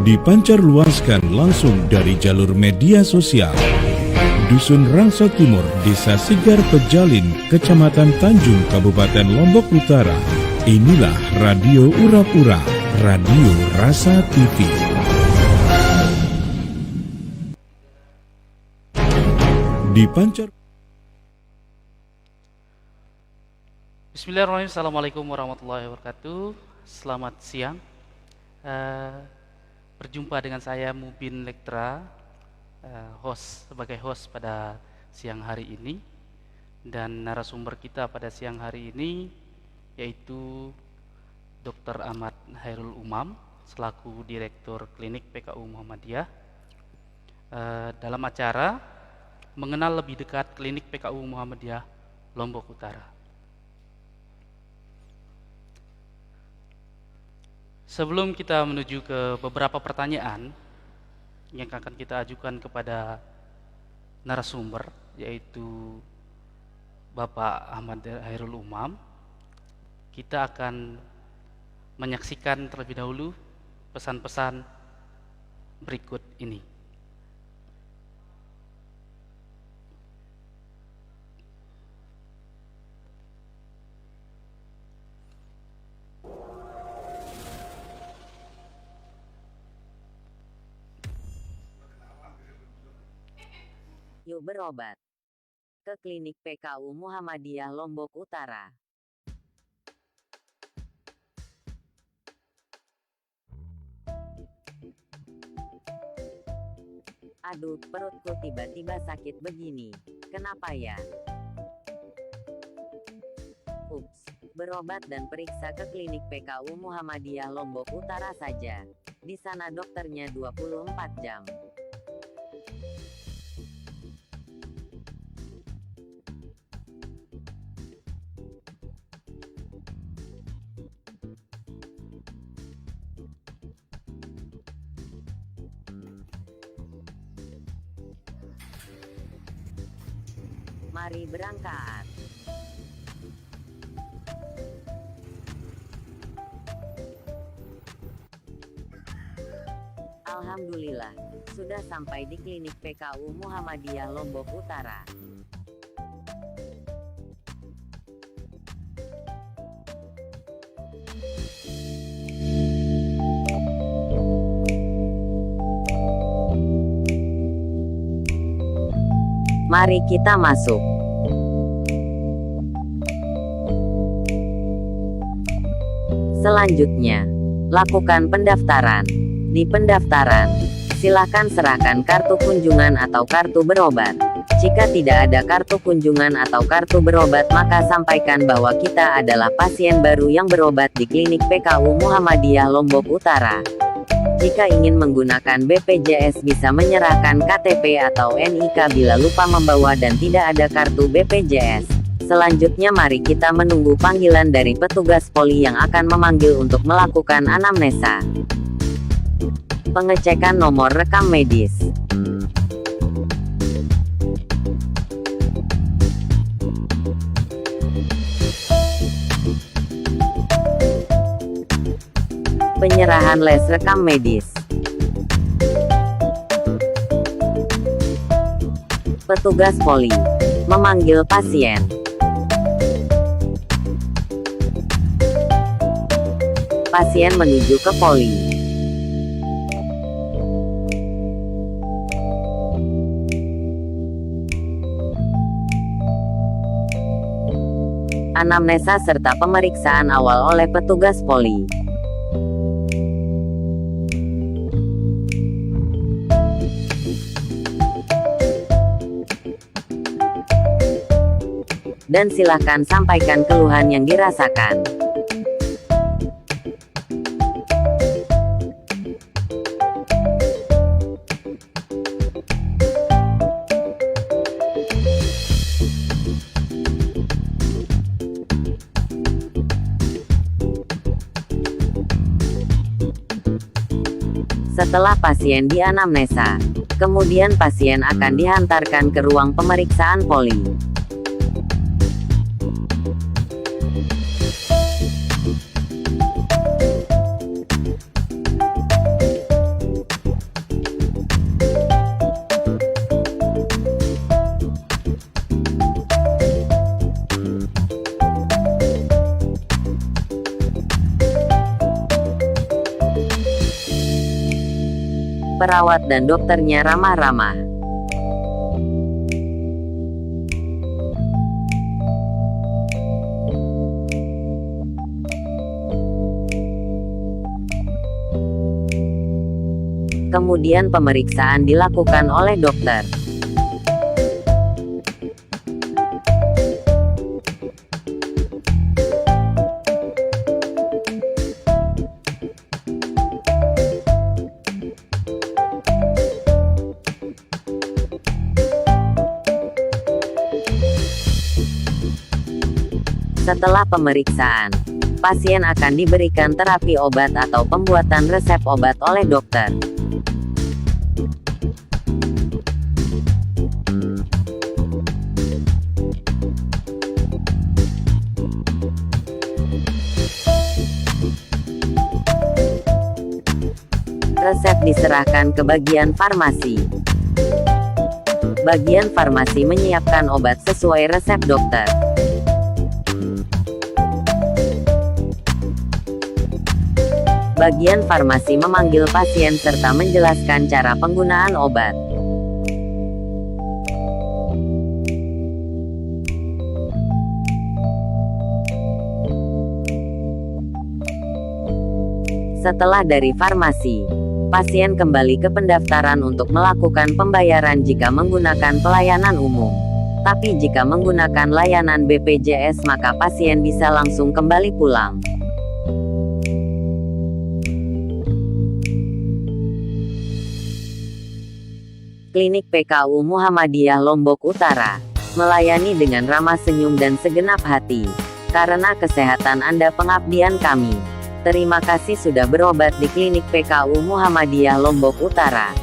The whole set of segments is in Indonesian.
Dipancarluaskan langsung dari jalur media sosial. Dusun Rangsa Timur, Desa Sigar Pejalin, Kecamatan Tanjung, Kabupaten Lombok Utara. Inilah Radio Urap-Urap, Radio Rasa TV. Bismillahirrahmanirrahim. Assalamualaikum warahmatullahi wabarakatuh. Selamat siang. Berjumpa dengan saya Mubin Lektra, sebagai host pada siang hari ini. Dan narasumber kita pada siang hari ini yaitu Dr. Ahmad Hairul Umam selaku Direktur Klinik PKU Muhammadiyah, dalam acara mengenal lebih dekat Klinik PKU Muhammadiyah Lombok Utara. Sebelum kita menuju ke beberapa pertanyaan yang akan kita ajukan kepada narasumber, yaitu Bapak Ahmad Hairul Umam, kita akan menyaksikan terlebih dahulu pesan-pesan berikut ini. Yuk berobat ke Klinik PKU Muhammadiyah Lombok Utara. Aduh, perutku tiba-tiba sakit begini. Kenapa ya? Ups, berobat dan periksa ke Klinik PKU Muhammadiyah Lombok Utara saja. Di sana dokternya 24 jam. Mari berangkat. Alhamdulillah, sudah sampai di Klinik PKU Muhammadiyah Lombok Utara. Mari kita masuk. Selanjutnya, lakukan pendaftaran. Di pendaftaran, silakan serahkan kartu kunjungan atau kartu berobat. Jika tidak ada kartu kunjungan atau kartu berobat, maka sampaikan bahwa kita adalah pasien baru yang berobat di Klinik PKU Muhammadiyah Lombok Utara. Jika ingin menggunakan BPJS, bisa menyerahkan KTP atau NIK bila lupa membawa dan tidak ada kartu BPJS. Selanjutnya mari kita menunggu panggilan dari petugas poli yang akan memanggil untuk melakukan anamnesa. Pengecekan nomor rekam medis. Penyerahan les rekam medis. Petugas poli memanggil pasien. Pasien menuju ke poli. Anamnesa serta pemeriksaan awal oleh petugas poli. Dan silahkan sampaikan keluhan yang dirasakan. Setelah pasien dianamnesa, kemudian pasien akan dihantarkan ke ruang pemeriksaan poli. perawat dan dokternya ramah-ramah. Kemudian pemeriksaan dilakukan oleh dokter. Setelah pemeriksaan, pasien akan diberikan terapi obat atau pembuatan resep obat oleh dokter. Resep diserahkan ke bagian farmasi. Bagian farmasi menyiapkan obat sesuai resep dokter. Bagian farmasi memanggil pasien serta menjelaskan cara penggunaan obat. Setelah dari farmasi, pasien kembali ke pendaftaran untuk melakukan pembayaran jika menggunakan pelayanan umum. Tapi jika menggunakan layanan BPJS maka pasien bisa langsung kembali pulang. Klinik PKU Muhammadiyah Lombok Utara melayani dengan ramah senyum dan segenap hati. Karena kesehatan Anda pengabdian kami. Terima kasih sudah berobat di Klinik PKU Muhammadiyah Lombok Utara.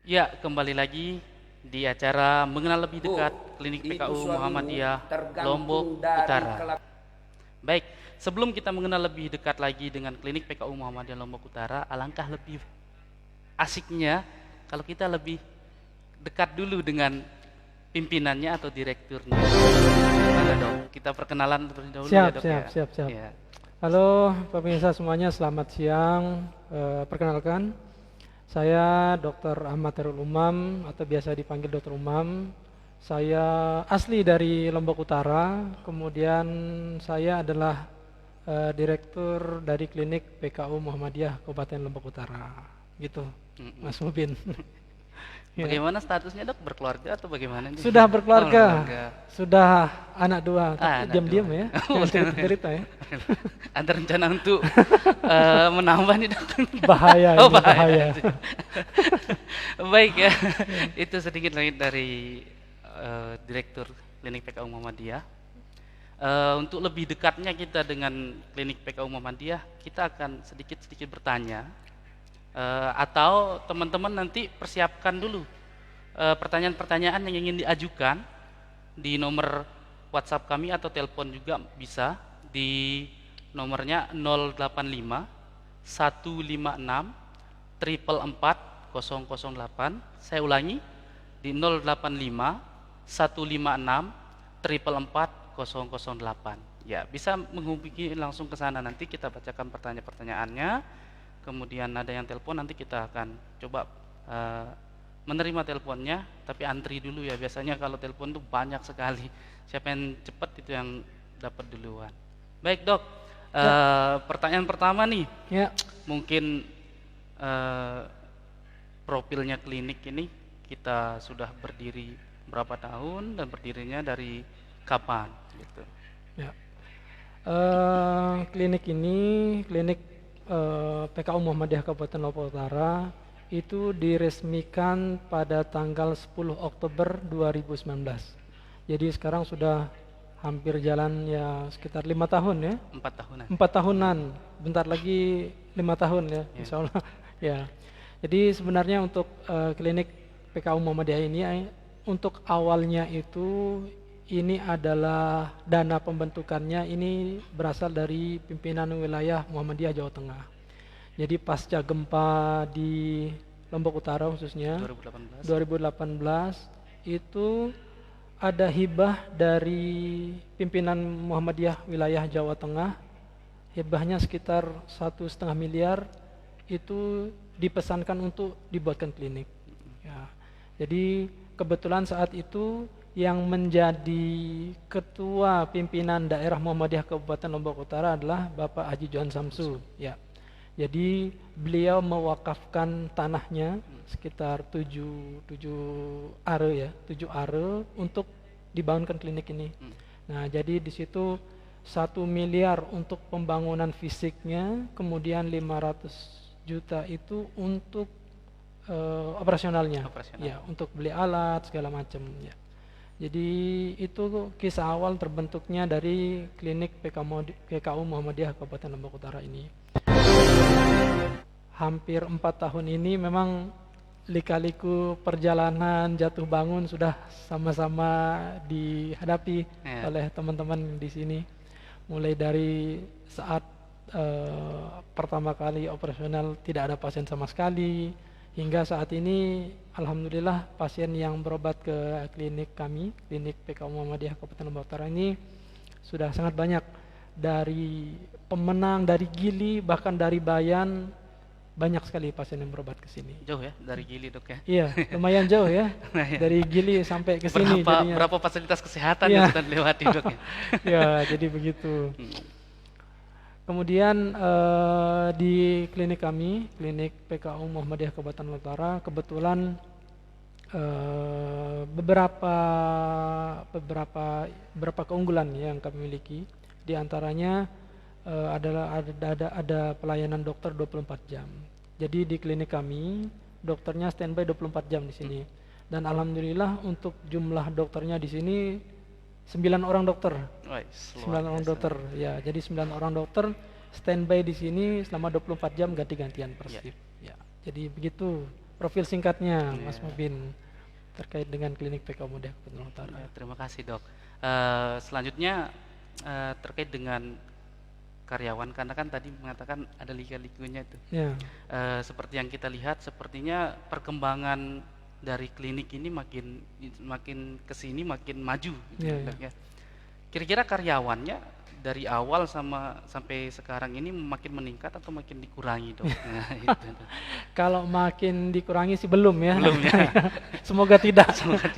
Ya, kembali lagi di acara mengenal lebih dekat Klinik PKU Muhammadiyah Lombok Utara. Baik, sebelum kita mengenal lebih dekat lagi dengan Klinik PKU Muhammadiyah Lombok Utara, alangkah lebih asiknya kalau kita lebih dekat dulu dengan pimpinannya atau direkturnya. Mana dong? Kita perkenalan terlebih dahulu ya, Dok. Siap. Ya. Halo pemirsa semuanya, selamat siang. Perkenalkan, saya Dr. Ahmad Herul Umam atau biasa dipanggil Dr. Umam. Saya asli dari Lombok Utara, kemudian saya adalah direktur dari Klinik PKU Muhammadiyah Kabupaten Lombok Utara. Gitu, Mas Mubin. Bagaimana statusnya, Dok? Berkeluarga atau bagaimana? Sudah berkeluarga, sudah anak 2, anak diam-diam 2. ya, cerita ya. Ada rencana untuk menambah nih, Dok? Bahaya, bahaya. Baik ya, itu sedikit lagi dari Direktur Klinik PKU Muhammadiyah. Untuk lebih dekatnya kita dengan Klinik PKU Muhammadiyah, kita akan sedikit-sedikit bertanya. Atau teman-teman nanti persiapkan dulu pertanyaan-pertanyaan yang ingin diajukan di nomor WhatsApp kami atau telepon juga bisa di nomornya 085 156 444 008. Saya ulangi di 085 156 444 008. Ya, bisa menghubungi langsung ke sana, nanti kita bacakan pertanyaan-pertanyaannya. Kemudian ada yang telepon, nanti kita akan coba menerima teleponnya, tapi antri dulu ya. Biasanya kalau telepon tuh banyak sekali. Siapa yang cepat itu yang dapat duluan. Baik, Dok. Pertanyaan pertama nih. Ya. Mungkin profilnya klinik ini, kita sudah berdiri berapa tahun dan berdirinya dari kapan gitu. Ya. Klinik ini, klinik PKU Muhammadiyah Kabupaten Lombok Utara itu diresmikan pada tanggal 10 Oktober 2019. Jadi sekarang sudah hampir jalan ya sekitar 5 tahun ya. 4 tahunan. 4 tahunan, bentar lagi 5 tahun ya, insya Allah. Ya. Jadi sebenarnya untuk klinik PKU Muhammadiyah ini untuk awalnya itu ini adalah dana pembentukannya ini berasal dari pimpinan wilayah Muhammadiyah Jawa Tengah. Jadi pasca gempa di Lombok Utara khususnya 2018 itu ada hibah dari pimpinan Muhammadiyah wilayah Jawa Tengah. Hibahnya sekitar 1,5 miliar, itu dipesankan untuk dibuatkan klinik. Ya. Jadi kebetulan saat itu yang menjadi ketua pimpinan daerah Muhammadiyah Kabupaten Lombok Utara adalah Bapak Haji Johan Samsu. Ya. Jadi beliau mewakafkan tanahnya sekitar 7 are ya, 7 are untuk dibangunkan klinik ini. Nah, jadi di situ 1 miliar untuk pembangunan fisiknya, kemudian 500 juta itu untuk operasionalnya. Ya, untuk beli alat segala macam ya. Jadi itu kisah awal terbentuknya dari klinik PKU Muhammadiyah Kabupaten Lombok Utara ini. Hampir 4 tahun ini memang lika-liku perjalanan jatuh bangun sudah sama-sama dihadapi oleh teman-teman di sini. Mulai dari saat pertama kali operasional tidak ada pasien sama sekali, hingga saat ini alhamdulillah pasien yang berobat ke klinik kami, klinik PKU Muhammadiyah Kabupaten Lombok Utara ini sudah sangat banyak. Dari Pemenang, dari Gili, bahkan dari Bayan, banyak sekali pasien yang berobat ke sini. Jauh ya dari Gili, Dok ya? Iya, lumayan jauh ya. Dari Gili sampai ke sini. Berapa fasilitas kesehatan yang kita lewati, Dok ya? Ya, jadi begitu. Kemudian di klinik kami, klinik PKU Muhammadiyah Kabupaten Lombok Utara, kebetulan beberapa keunggulan yang kami miliki. Di antaranya ada pelayanan dokter 24 jam. Jadi di klinik kami dokternya standby 24 jam di sini. Dan alhamdulillah untuk jumlah dokternya di sini 9 orang dokter. 9 orang dokter. Ya, jadi 9 orang dokter standby di sini selama 24 jam ganti-gantian per shift. Ya. Jadi begitu profil singkatnya Mas Mubin terkait dengan klinik PKU Muhammadiyah Kabupaten Lombok Utara. Ya, terima kasih, Dok. Selanjutnya terkait dengan karyawan, karena kan tadi mengatakan ada lika-likunya itu. Seperti yang kita lihat, sepertinya perkembangan dari klinik ini makin kesini makin maju. Ya. Kira-kira karyawannya dari awal sampai sekarang ini makin meningkat atau makin dikurangi, Dok? Nah, itu. Kalau makin dikurangi sih belum ya. Belum ya. Semoga tidak.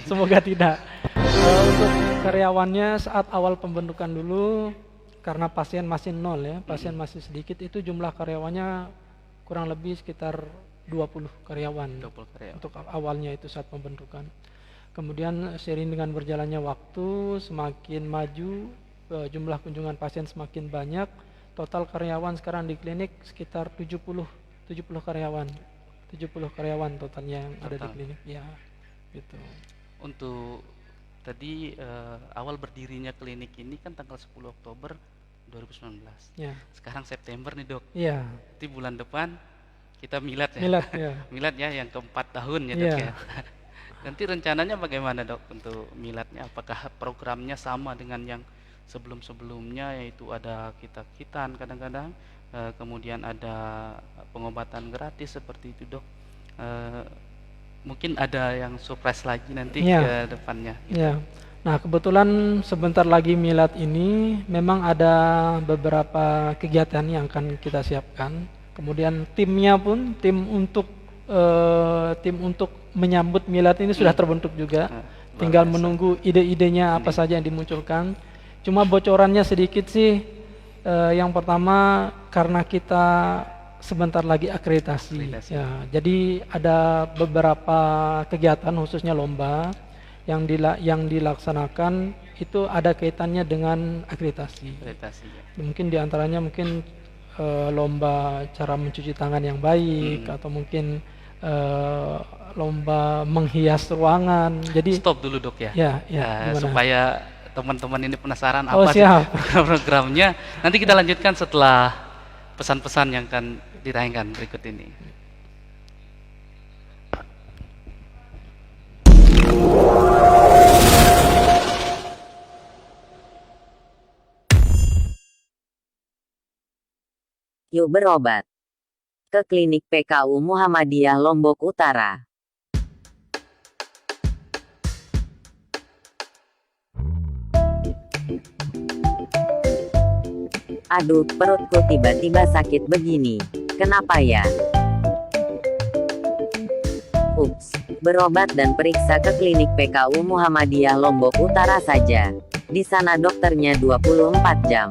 Semoga tidak. Untuk karyawannya saat awal pembentukan dulu, karena pasien masih nol ya, pasien masih sedikit, itu jumlah karyawannya kurang lebih sekitar 20 karyawan. 20 karyawan. Untuk awalnya itu saat pembentukan. Kemudian seiring dengan berjalannya waktu, semakin maju, jumlah kunjungan pasien semakin banyak. Total karyawan sekarang di klinik sekitar 70 karyawan. 70 karyawan totalnya yang ada di klinik ya. Gitu. Untuk tadi awal berdirinya klinik ini kan tanggal 10 Oktober 2019. Ya. Sekarang September nih, Dok. Iya. Nanti bulan depan kita milad ya. Milad ya. Milad ya yang ke-4 tahun ya, Dok ya. Nanti rencananya bagaimana, Dok, untuk miladnya? Apakah programnya sama dengan yang sebelum-sebelumnya, yaitu ada kitab-kitan kadang-kadang, kemudian ada pengobatan gratis seperti itu, Dok? Mungkin ada yang surprise lagi nanti ke depannya. Gitu. Ya. Nah, kebetulan sebentar lagi milad ini memang ada beberapa kegiatan yang akan kita siapkan. Kemudian timnya pun tim untuk menyambut milad ini sudah terbentuk juga. Tinggal menunggu ide-idenya apa saja yang dimunculkan. Cuma bocorannya sedikit sih. Yang pertama, karena kita sebentar lagi akreditasi. Ya, jadi ada beberapa kegiatan khususnya lomba yang dilaksanakan itu ada kaitannya dengan akreditasi. Mungkin diantaranya lomba cara mencuci tangan yang baik, atau mungkin lomba menghias ruangan. Jadi stop dulu, Dok ya. Ya, supaya teman-teman ini penasaran apa sih programnya. Nanti kita lanjutkan setelah pesan-pesan yang akan ditayangkan berikut ini. Yuk berobat ke klinik PKU Muhammadiyah Lombok Utara. Aduh, perutku tiba-tiba sakit begini. Kenapa ya? Ups, berobat dan periksa ke klinik PKU Muhammadiyah Lombok Utara saja. Di sana dokternya 24 jam.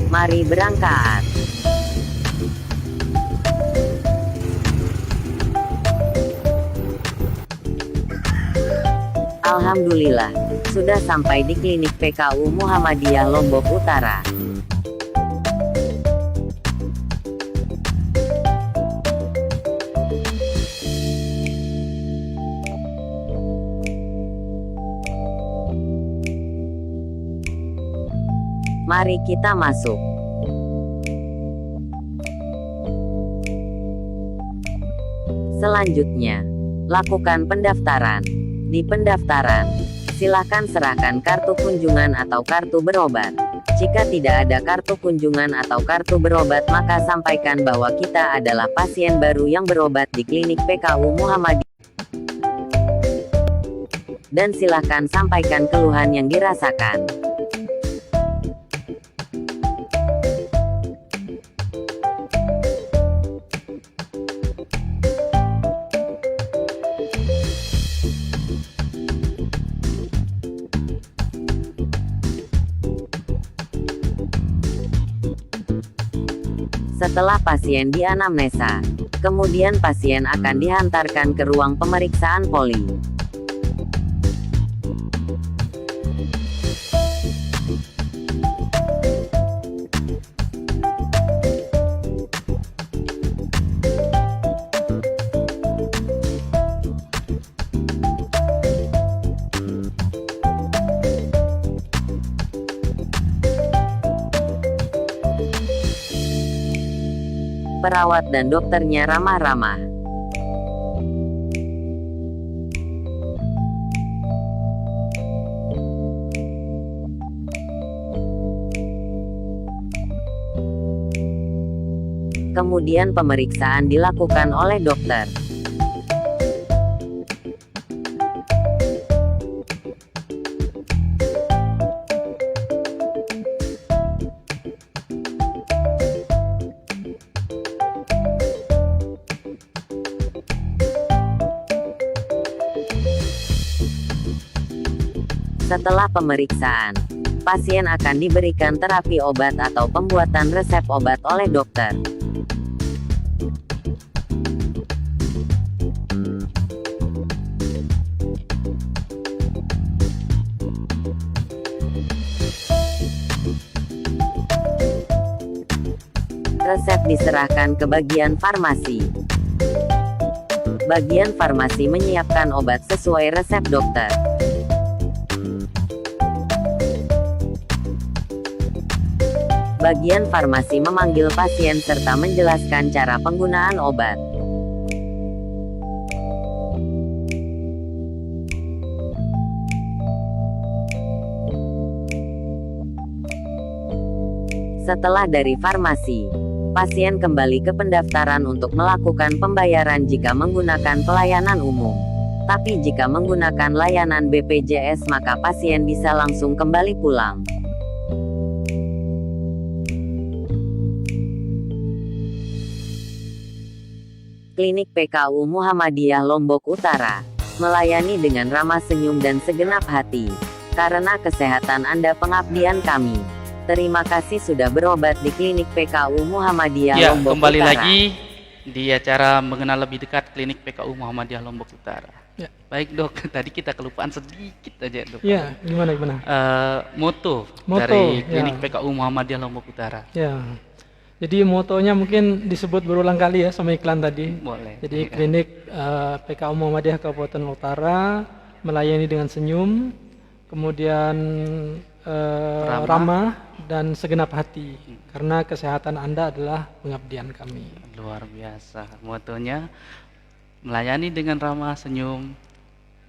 Mari berangkat. Alhamdulillah, sudah sampai di klinik PKU Muhammadiyah Lombok Utara. Mari kita masuk. Selanjutnya, lakukan pendaftaran. Di pendaftaran, silakan serahkan kartu kunjungan atau kartu berobat. Jika tidak ada kartu kunjungan atau kartu berobat, maka sampaikan bahwa kita adalah pasien baru yang berobat di klinik PKU Muhammadiyah. Dan silakan sampaikan keluhan yang dirasakan. Setelah pasien dianamnesa, kemudian pasien akan dihantarkan ke ruang pemeriksaan poli. Perawat dan dokternya ramah-ramah. Kemudian pemeriksaan dilakukan oleh dokter. Setelah pemeriksaan, pasien akan diberikan terapi obat atau pembuatan resep obat oleh dokter. Resep diserahkan ke bagian farmasi. Bagian farmasi menyiapkan obat sesuai resep dokter. Bagian farmasi memanggil pasien serta menjelaskan cara penggunaan obat. Setelah dari farmasi, pasien kembali ke pendaftaran untuk melakukan pembayaran jika menggunakan pelayanan umum. Tapi jika menggunakan layanan BPJS maka pasien bisa langsung kembali pulang. Klinik PKU Muhammadiyah Lombok Utara melayani dengan ramah senyum dan segenap hati. Karena kesehatan Anda pengabdian kami. Terima kasih sudah berobat di klinik PKU Muhammadiyah Ya, Lombok kembali Utara. lagi di acara mengenal lebih dekat klinik PKU Muhammadiyah Lombok Utara. Ya. Baik dok, tadi kita kelupaan sedikit aja dok. Ya, gimana? Moto Moto, dari klinik ya. PKU Muhammadiyah Lombok Utara. Ya. Jadi motonya mungkin disebut berulang kali ya sama iklan tadi. Boleh. Jadi Ya. klinik PKU Muhammadiyah Kabupaten Utara melayani dengan senyum, kemudian ramah dan segenap hati. Karena kesehatan Anda adalah pengabdian kami. Luar biasa. Motonya melayani dengan ramah senyum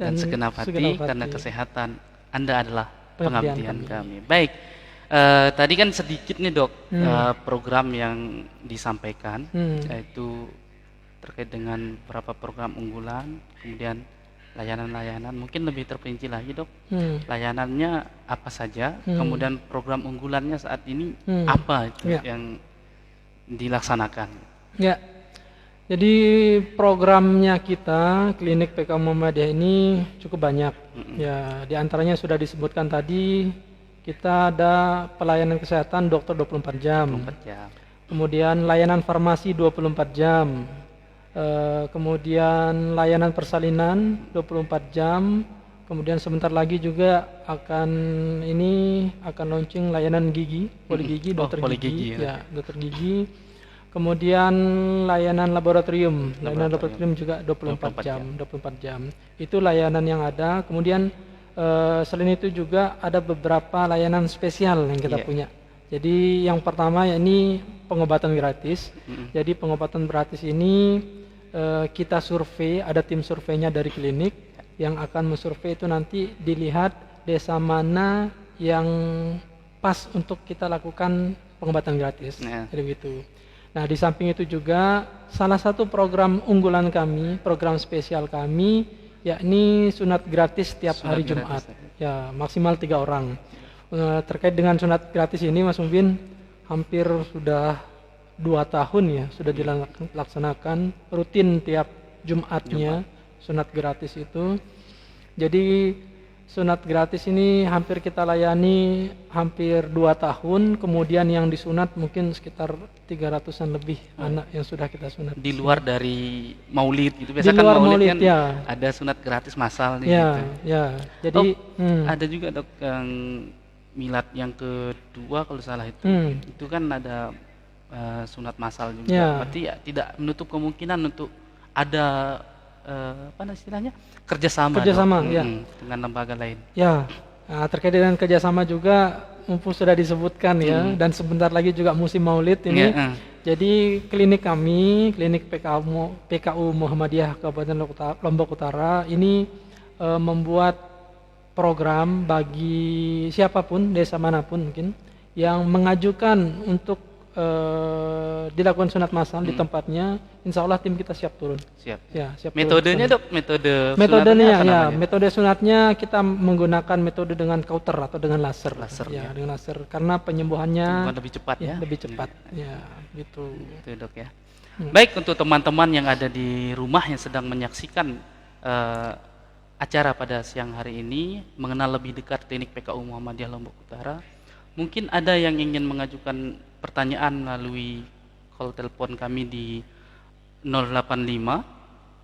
dan segenap hati, karena kesehatan Anda adalah pengabdian kami. Baik, tadi kan sedikit nih dok program yang disampaikan, yaitu terkait dengan beberapa program unggulan, kemudian layanan-layanan. Mungkin lebih terperinci lagi dok, layanannya apa saja, kemudian program unggulannya saat ini apa itu yang dilaksanakan. Ya, jadi programnya kita klinik PKU Muhammadiyah ini cukup banyak. Ya, diantaranya sudah disebutkan tadi, kita ada pelayanan kesehatan dokter 24 jam. 24 jam. Kemudian layanan farmasi 24 jam. Kemudian layanan persalinan 24 jam. Kemudian sebentar lagi juga akan launching layanan gigi, poligigi, dokter gigi, ya, dokter gigi. Kemudian layanan laboratorium juga 24 jam. Itu layanan yang ada. Kemudian selain itu juga ada beberapa layanan spesial yang kita punya. Jadi yang pertama ini pengobatan gratis. Jadi pengobatan gratis ini kita survei, ada tim surveinya dari klinik yang akan mensurvei itu, nanti dilihat desa mana yang pas untuk kita lakukan pengobatan gratis. Jadi begitu. Nah, di samping itu juga salah satu program unggulan kami, program spesial kami, yakni sunat gratis setiap hari Jumat. Ya, maksimal 3 orang. Terkait dengan sunat gratis ini Mas Mubin, hampir sudah 2 tahun ya sudah dilaksanakan rutin tiap Jumatnya sunat gratis itu. Jadi sunat gratis ini hampir kita layani hampir 2 tahun. Kemudian yang disunat mungkin sekitar 300-an lebih anak yang sudah kita sunat. Di luar dari maulid gitu, Di biasa luar kan maulid kan ya. ada sunat gratis massal nih. Ya, gitu. ya. Jadi ada juga dok yang milad yang kedua kalau salah itu, itu kan ada sunat massal juga. Berarti ya tidak menutup kemungkinan untuk ada apa istilahnya kerjasama ya. dengan lembaga lain. Ya, nah, terkait dengan kerjasama juga mumpung sudah disebutkan ya, dan sebentar lagi juga musim maulid ini. Jadi klinik kami, klinik PKU Muhammadiyah Kabupaten Lombok Utara ini membuat program bagi siapapun, desa manapun mungkin yang mengajukan untuk dilakukan sunat massal di tempatnya, insya Allah tim kita siap turun. Siap Metodenya turun. dok, metodenya ya, metode sunatnya kita menggunakan metode dengan kauter atau dengan laser. Ya, dengan laser karena penyembuhannya lebih cepat ya. Lebih cepat. Ya, gitu. Itu dok ya. Baik, untuk teman-teman yang ada di rumah yang sedang menyaksikan acara pada siang hari ini, mengenal lebih dekat klinik PKU Muhammadiyah Lombok Utara, mungkin ada yang ingin mengajukan pertanyaan melalui call telepon kami di 085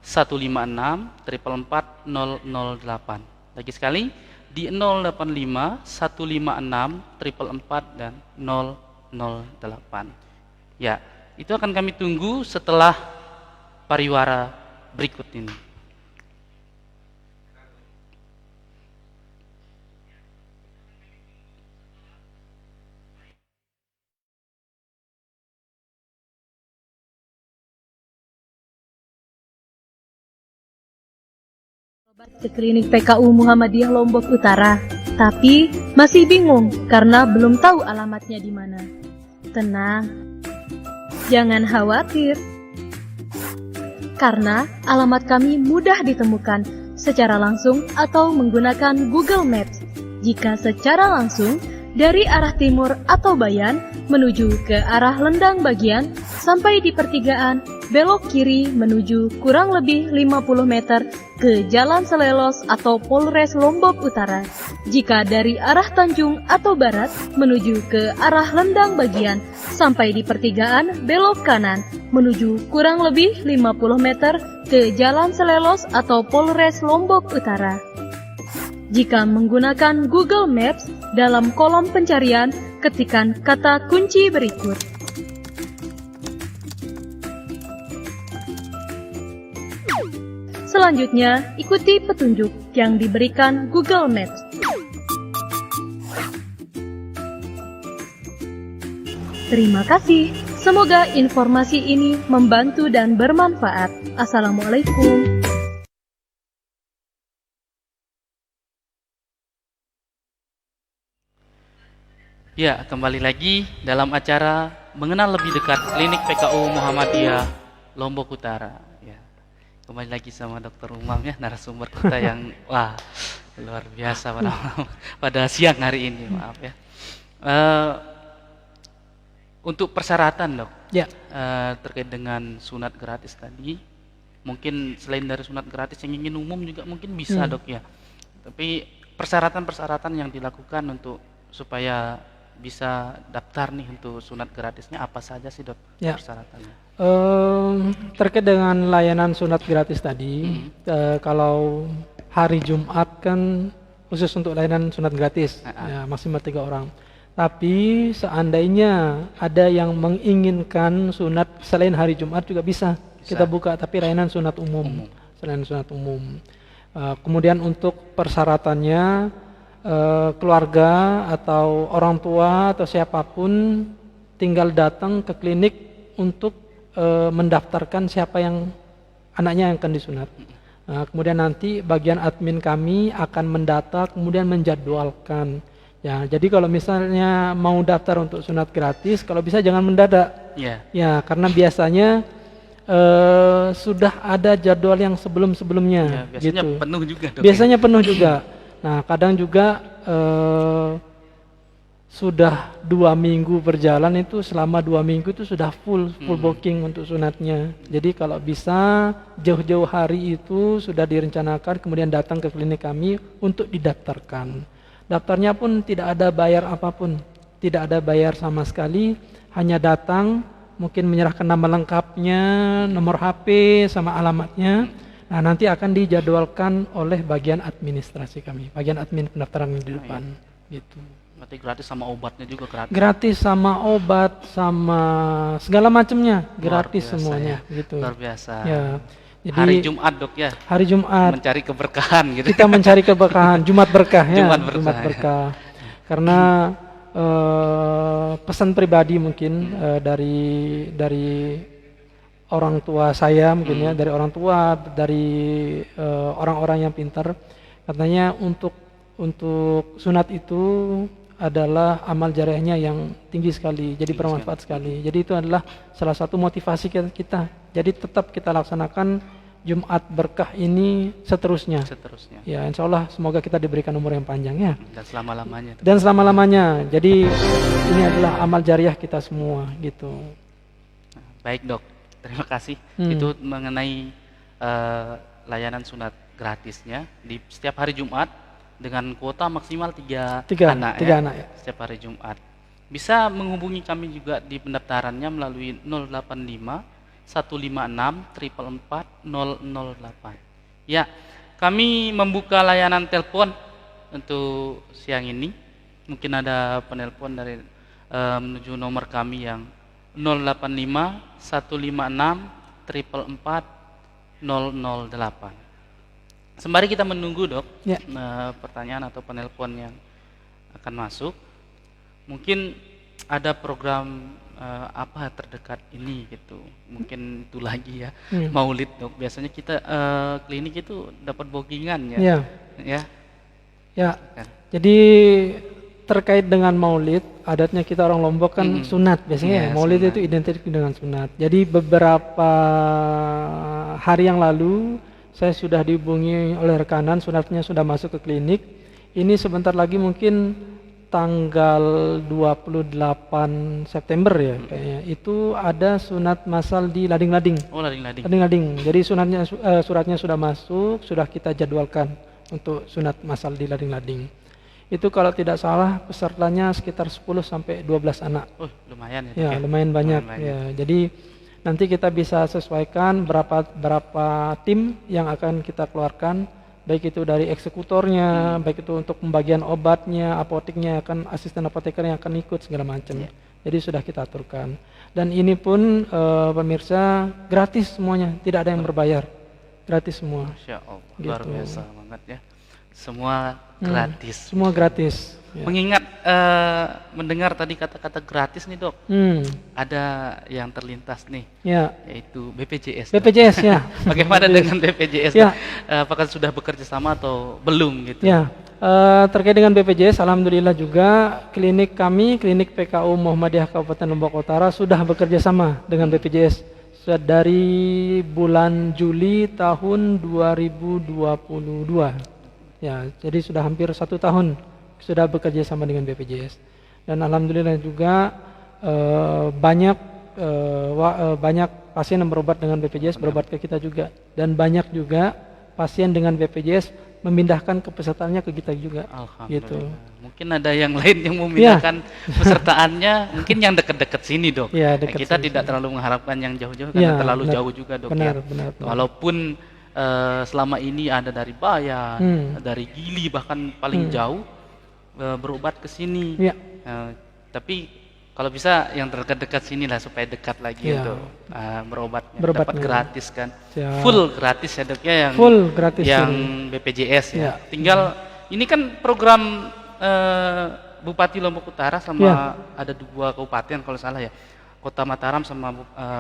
156 444 008. Lagi sekali di 085 156 444 dan 008. Ya, itu akan kami tunggu setelah pariwara berikut ini. Ke klinik PKU Muhammadiyah Lombok Utara, tapi masih bingung karena belum tahu alamatnya di mana. Tenang, jangan khawatir, karena alamat kami mudah ditemukan secara langsung atau menggunakan Google Maps. Jika secara langsung dari arah timur atau Bayan menuju ke arah Lendang Bagian sampai di pertigaan, belok kiri menuju kurang lebih 50 meter ke Jalan Selelos atau Polres Lombok Utara. Jika dari arah Tanjung atau Barat menuju ke arah Lendang Bagian sampai di pertigaan, belok kanan menuju kurang lebih 50 meter ke Jalan Selelos atau Polres Lombok Utara. Jika menggunakan Google Maps, dalam kolom pencarian ketikkan kata kunci berikut. Selanjutnya, ikuti petunjuk yang diberikan Google Maps. Terima kasih. Semoga informasi ini membantu dan bermanfaat. Assalamualaikum. Ya, kembali lagi dalam acara mengenal lebih dekat Klinik PKU Muhammadiyah Lombok Utara. Ya, kembali lagi sama Dr. Umam ya, narasumber kita yang wah luar biasa pada siang hari ini, maaf ya. Untuk persyaratan dok, Ya. terkait dengan sunat gratis tadi, mungkin selain dari sunat gratis yang ingin umum juga mungkin bisa dok ya. Tapi persyaratan-persyaratan yang dilakukan untuk supaya bisa daftar nih untuk sunat gratisnya apa saja sih dok Ya. persyaratannya? Terkait dengan layanan sunat gratis tadi, kalau hari Jumat kan khusus untuk layanan sunat gratis, ya, maksimal 3 orang. Tapi seandainya ada yang menginginkan sunat selain hari Jumat juga bisa. Kita buka, tapi layanan sunat umum. Selain sunat umum. Kemudian untuk persyaratannya, keluarga atau orang tua atau siapapun tinggal datang ke klinik untuk mendaftarkan siapa yang anaknya yang akan disunat. Kemudian nanti bagian admin kami akan mendata kemudian menjadwalkan. Ya, jadi kalau misalnya mau daftar untuk sunat gratis, kalau bisa jangan mendadak. Ya, karena biasanya sudah ada jadwal yang sebelum-sebelumnya. Ya, biasanya gitu. penuh juga dok. Biasanya penuh juga. Nah, kadang juga sudah 2 minggu berjalan itu, selama 2 minggu itu sudah full booking untuk sunatnya. Jadi kalau bisa jauh-jauh hari itu sudah direncanakan, kemudian datang ke klinik kami untuk didaftarkan. Daftarnya pun tidak ada bayar apapun, tidak ada bayar sama sekali, hanya datang, mungkin menyerahkan nama lengkapnya, nomor HP sama alamatnya. Nah, nanti akan dijadwalkan oleh bagian administrasi kami, bagian admin pendaftaran di depan, gitu. Berarti gratis sama obatnya juga gratis. Gratis sama obat sama segala macamnya, gratis semuanya, ya. gitu. Luar biasa. Ya, jadi Hari Jumat dok ya. hari Jumat Mencari keberkahan gitu. kita mencari keberkahan, Jumat berkah ya, Jumat berkah, berkah. Karena pesan pribadi mungkin dari orang tua saya mungkin ya, dari orang tua, dari orang-orang yang pintar, katanya untuk sunat itu adalah amal jariahnya yang tinggi sekali, jadi bermanfaat sekali. Jadi itu adalah salah satu motivasi kita. Jadi tetap kita laksanakan Jumat berkah ini seterusnya. Ya, insya Allah semoga kita diberikan umur yang panjang ya. Dan selama-lamanya. Dan selama-lamanya. Jadi ini adalah amal jariah kita semua gitu. Baik dok. Terima kasih. Itu mengenai layanan sunat gratisnya di setiap hari Jumat dengan kuota maksimal 3 anak, anak ya. Setiap hari Jumat. Bisa menghubungi kami juga di pendaftarannya melalui 085 156 444 008. Ya, kami membuka layanan telepon untuk siang ini. Mungkin ada penelpon dari menuju nomor kami yang 085 156 444 008. Sembari kita menunggu dok, Ya. pertanyaan atau penelpon yang akan masuk, mungkin ada program apa terdekat ini gitu, mungkin itu lagi ya, Maulid dok. Biasanya kita klinik itu dapat bookingan ya. Ya. Jadi terkait dengan Maulid, adatnya kita orang Lombok kan sunat biasanya. Ya, Maulid sunat itu identik dengan sunat. Jadi beberapa hari yang lalu saya sudah dihubungi oleh rekanan, sunatnya sudah masuk ke klinik. Ini sebentar lagi mungkin tanggal 28 September ya kayaknya. Itu ada sunat massal di Lading-Lading. Oh, Lading-Lading. Lading-Lading. Jadi suratnya sudah masuk, sudah kita jadwalkan untuk sunat massal di Lading-Lading. Itu kalau tidak salah pesertanya sekitar 10 sampai 12 anak. Oh, lumayan ya. Ya, lumayan banyak. Ya, jadi nanti kita bisa sesuaikan berapa tim yang akan kita keluarkan, baik itu dari eksekutornya, baik itu untuk pembagian obatnya, apoteknya akan, asisten apoteker yang akan ikut segala macam. Jadi sudah kita aturkan. Dan ini pun pemirsa gratis semuanya, tidak ada yang berbayar, gratis semua. Masya Allah, luar biasa banget ya. Semua gratis. Semua gratis. Ya. Mengingat mendengar tadi kata-kata gratis nih dok, ada yang terlintas nih, yaitu BPJS. BPJS ya. Bagaimana dengan BPJS? Ya. Apakah sudah bekerja sama atau belum gitu? Ya, Terkait dengan BPJS, alhamdulillah juga klinik kami, klinik PKU Muhammadiyah Kabupaten Lombok Utara sudah bekerja sama dengan BPJS sudah dari bulan Juli tahun 2022. Ya, jadi sudah hampir 1 tahun sudah bekerja sama dengan BPJS. Dan alhamdulillah juga banyak pasien yang berobat dengan BPJS berobat ke kita juga, dan banyak juga pasien dengan BPJS memindahkan kepesertaannya ke kita juga. Alhamdulillah. Gitu. Mungkin ada yang lain yang memindahkan pesertaannya, mungkin yang dekat-dekat sini, Dok. Ya, dekat Kita sini. tidak terlalu mengharapkan yang jauh-jauh karena Ya, terlalu benar. jauh juga, Dok. Benar, Ya. benar. Walaupun selama ini ada dari Bayan, dari Gili bahkan paling jauh berobat ke sini. Ya. Tapi kalau bisa yang terdekat sini lah supaya dekat lagi Ya. untuk berobatnya. Berobatnya. Dapat gratis kan. Siap. Full gratis ya, Dok, ya, yang Full gratis yang ini. BPJS ya. Ya. Tinggal ini kan program Bupati Lombok Utara sama Ya. ada 2 kabupaten kalau salah ya. Kota Mataram sama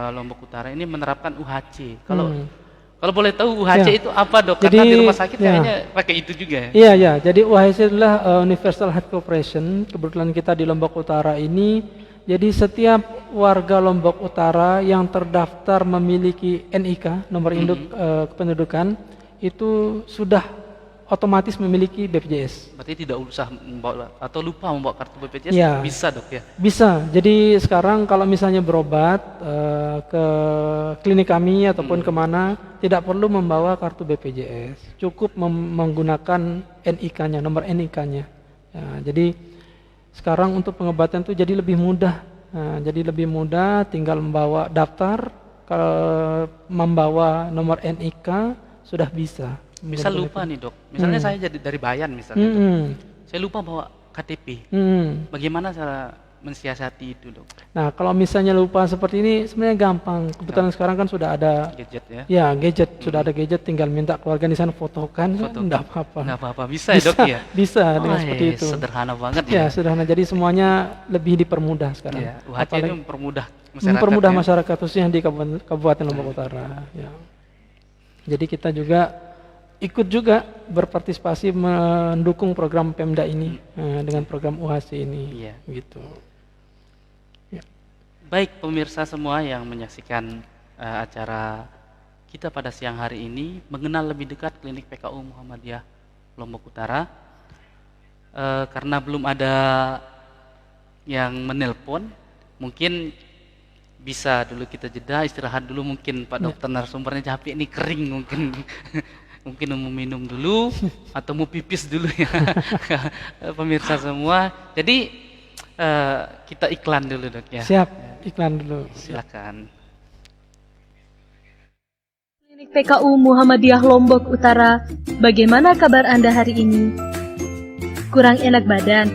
Lombok Utara ini menerapkan UHC. Kalau boleh tahu UHC Ya. itu apa, Dok? Jadi, Karena di rumah sakit ya. kayaknya pakai itu juga ya. Iya, ya. Jadi UHC adalah Universal Health Corporation. Kebetulan kita di Lombok Utara ini, jadi setiap warga Lombok Utara yang terdaftar memiliki NIK, nomor induk kependudukan, itu sudah otomatis memiliki BPJS. Berarti tidak usah membawa atau lupa membawa kartu BPJS, Ya. bisa, Dok, ya. Bisa. Jadi sekarang kalau misalnya berobat ke klinik kami ataupun kemana, tidak perlu membawa kartu BPJS. Cukup menggunakan NIK-nya, nomor NIK-nya. Ya, jadi sekarang untuk pengobatan itu jadi lebih mudah. Nah, jadi lebih mudah, tinggal membawa daftar, kalau membawa nomor NIK sudah bisa. Misal lupa nih, Dok. Misalnya saya jadi dari Bayan misalnya, Dok. Saya lupa bawa KTP. Bagaimana cara mensiasati itu, Dok? Nah, kalau misalnya lupa seperti ini sebenarnya gampang. Kebetulan sekarang kan sudah ada Gadget ya. ya gadget, sudah ada gadget, tinggal minta keluarga di sana fotokan, enggak apa-apa. Nggak apa-apa. Bisa ya, Dok, ya? Bisa dengan seperti itu. Sederhana banget Ya, ya. sederhana. Jadi semuanya lebih dipermudah sekarang. Ya, UHC ini mempermudah masyarakat. Mempermudah ya. masyarakat khususnya di Kabupaten Lombok Utara. Ya. Jadi kita juga ikut juga berpartisipasi mendukung program Pemda ini dengan program UHC ini. Iya. Gitu. Ya. Baik pemirsa semua yang menyaksikan acara kita pada siang hari ini, mengenal lebih dekat klinik PKU Muhammadiyah Lombok Utara. Karena belum ada yang menelpon, mungkin bisa dulu kita jeda, istirahat dulu mungkin Pak Dokter narasumbernya capek nih, kering mungkin. Mungkin mau minum dulu atau mau pipis dulu ya pemirsa semua. Jadi kita iklan dulu, Dok, ya. Siap, iklan dulu. Silakan. Klinik PKU Muhammadiyah Lombok Utara, bagaimana kabar Anda hari ini? Kurang enak badan?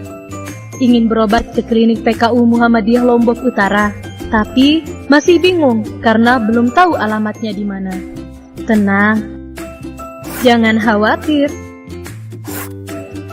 Ingin berobat ke klinik PKU Muhammadiyah Lombok Utara, tapi masih bingung karena belum tahu alamatnya di mana. Tenang, jangan khawatir,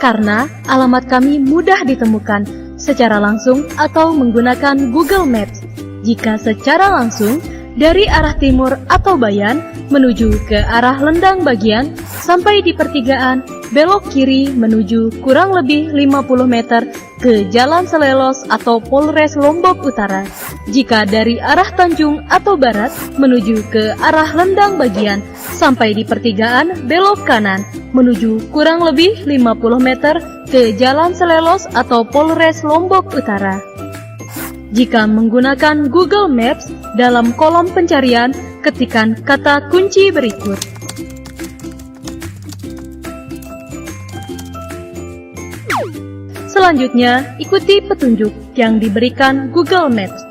karena alamat kami mudah ditemukan secara langsung atau menggunakan Google Maps. Jika secara langsung dari arah timur atau Bayan menuju ke arah Lendang Bagian sampai di pertigaan, belok kiri menuju kurang lebih 50 meter ke Jalan Selelos atau Polres Lombok Utara. Jika dari arah Tanjung atau Barat menuju ke arah Lendang Bagian sampai di pertigaan, belok kanan menuju kurang lebih 50 meter ke Jalan Selelos atau Polres Lombok Utara. Jika menggunakan Google Maps, dalam kolom pencarian ketikkan kata kunci berikut. Selanjutnya, ikuti petunjuk yang diberikan Google Maps.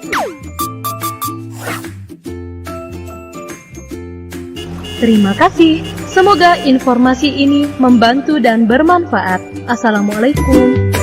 Terima kasih. Semoga informasi ini membantu dan bermanfaat. Assalamualaikum.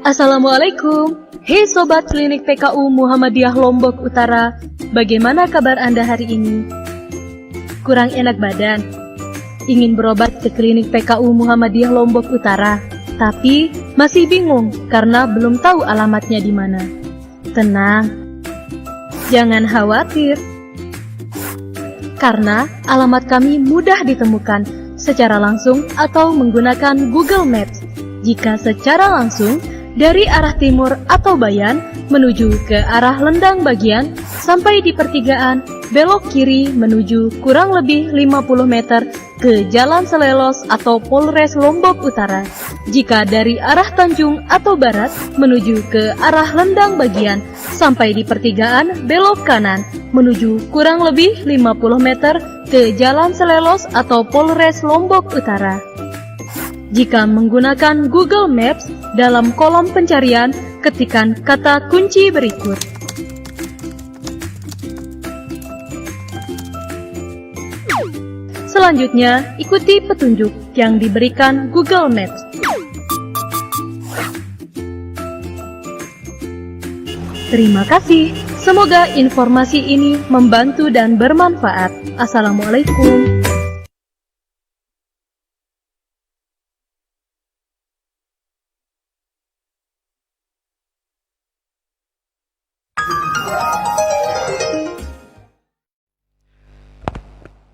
Assalamualaikum. Hei Sobat Klinik PKU Muhammadiyah Lombok Utara, bagaimana kabar Anda hari ini? Kurang enak badan? Ingin berobat ke Klinik PKU Muhammadiyah Lombok Utara, tapi masih bingung karena belum tahu alamatnya di mana? Tenang, jangan khawatir. Karena alamat kami mudah ditemukan secara langsung atau menggunakan Google Maps. Jika secara langsung, dari arah timur atau Bayan menuju ke arah Lendang Bagian, sampai di pertigaan, belok kiri menuju kurang lebih 50 meter ke Jalan Selelos atau Polres Lombok Utara. Jika dari arah Tanjung atau Barat menuju ke arah Lendang Bagian, sampai di pertigaan, belok kanan menuju kurang lebih 50 meter ke Jalan Selelos atau Polres Lombok Utara. Jika menggunakan Google Maps, dalam kolom pencarian, ketikkan kata kunci berikut. Selanjutnya, ikuti petunjuk yang diberikan Google Maps. Terima kasih. Semoga informasi ini membantu dan bermanfaat. Assalamualaikum.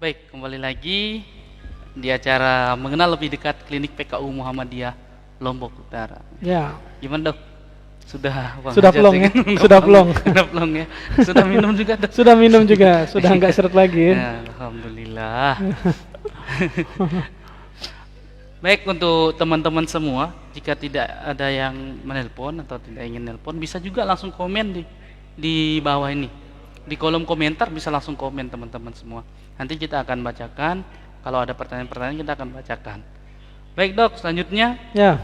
Baik, kembali lagi di acara mengenal lebih dekat Klinik PKU Muhammadiyah Lombok Utara. Ya, Gimana Dok? Sudah Sudah plong ya? Sudah plong. Sudah plong ya. Sudah minum juga Dok? sudah minum juga, sudah nggak seret lagi ya. Ya, alhamdulillah. Baik, untuk teman-teman semua, jika tidak ada yang menelpon atau tidak ingin nelpon, bisa juga langsung komen di bawah ini. Di kolom komentar bisa langsung komen teman-teman semua. Nanti kita akan bacakan. Kalau ada pertanyaan-pertanyaan kita akan bacakan. Baik Dok, selanjutnya Ya,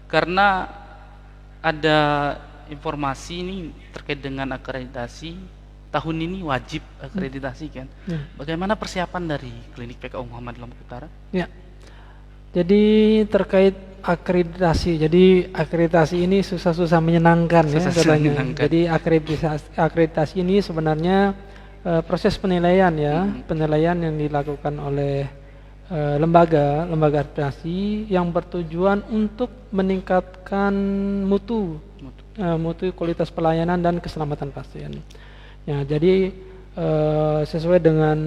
karena ada informasi ini terkait dengan akreditasi, tahun ini wajib akreditasi kan. Ya. Bagaimana persiapan dari Klinik PKU Muhammadiyah Lombok Utara? ya. Jadi terkait akreditasi, jadi akreditasi ini susah-susah menyenangkan ya Susah-susah katanya. menyenangkan. Jadi akreditasi ini sebenarnya proses penilaian ya, penilaian yang dilakukan oleh lembaga akreditasi yang bertujuan untuk meningkatkan mutu kualitas pelayanan dan keselamatan pasien. Ya, jadi sesuai dengan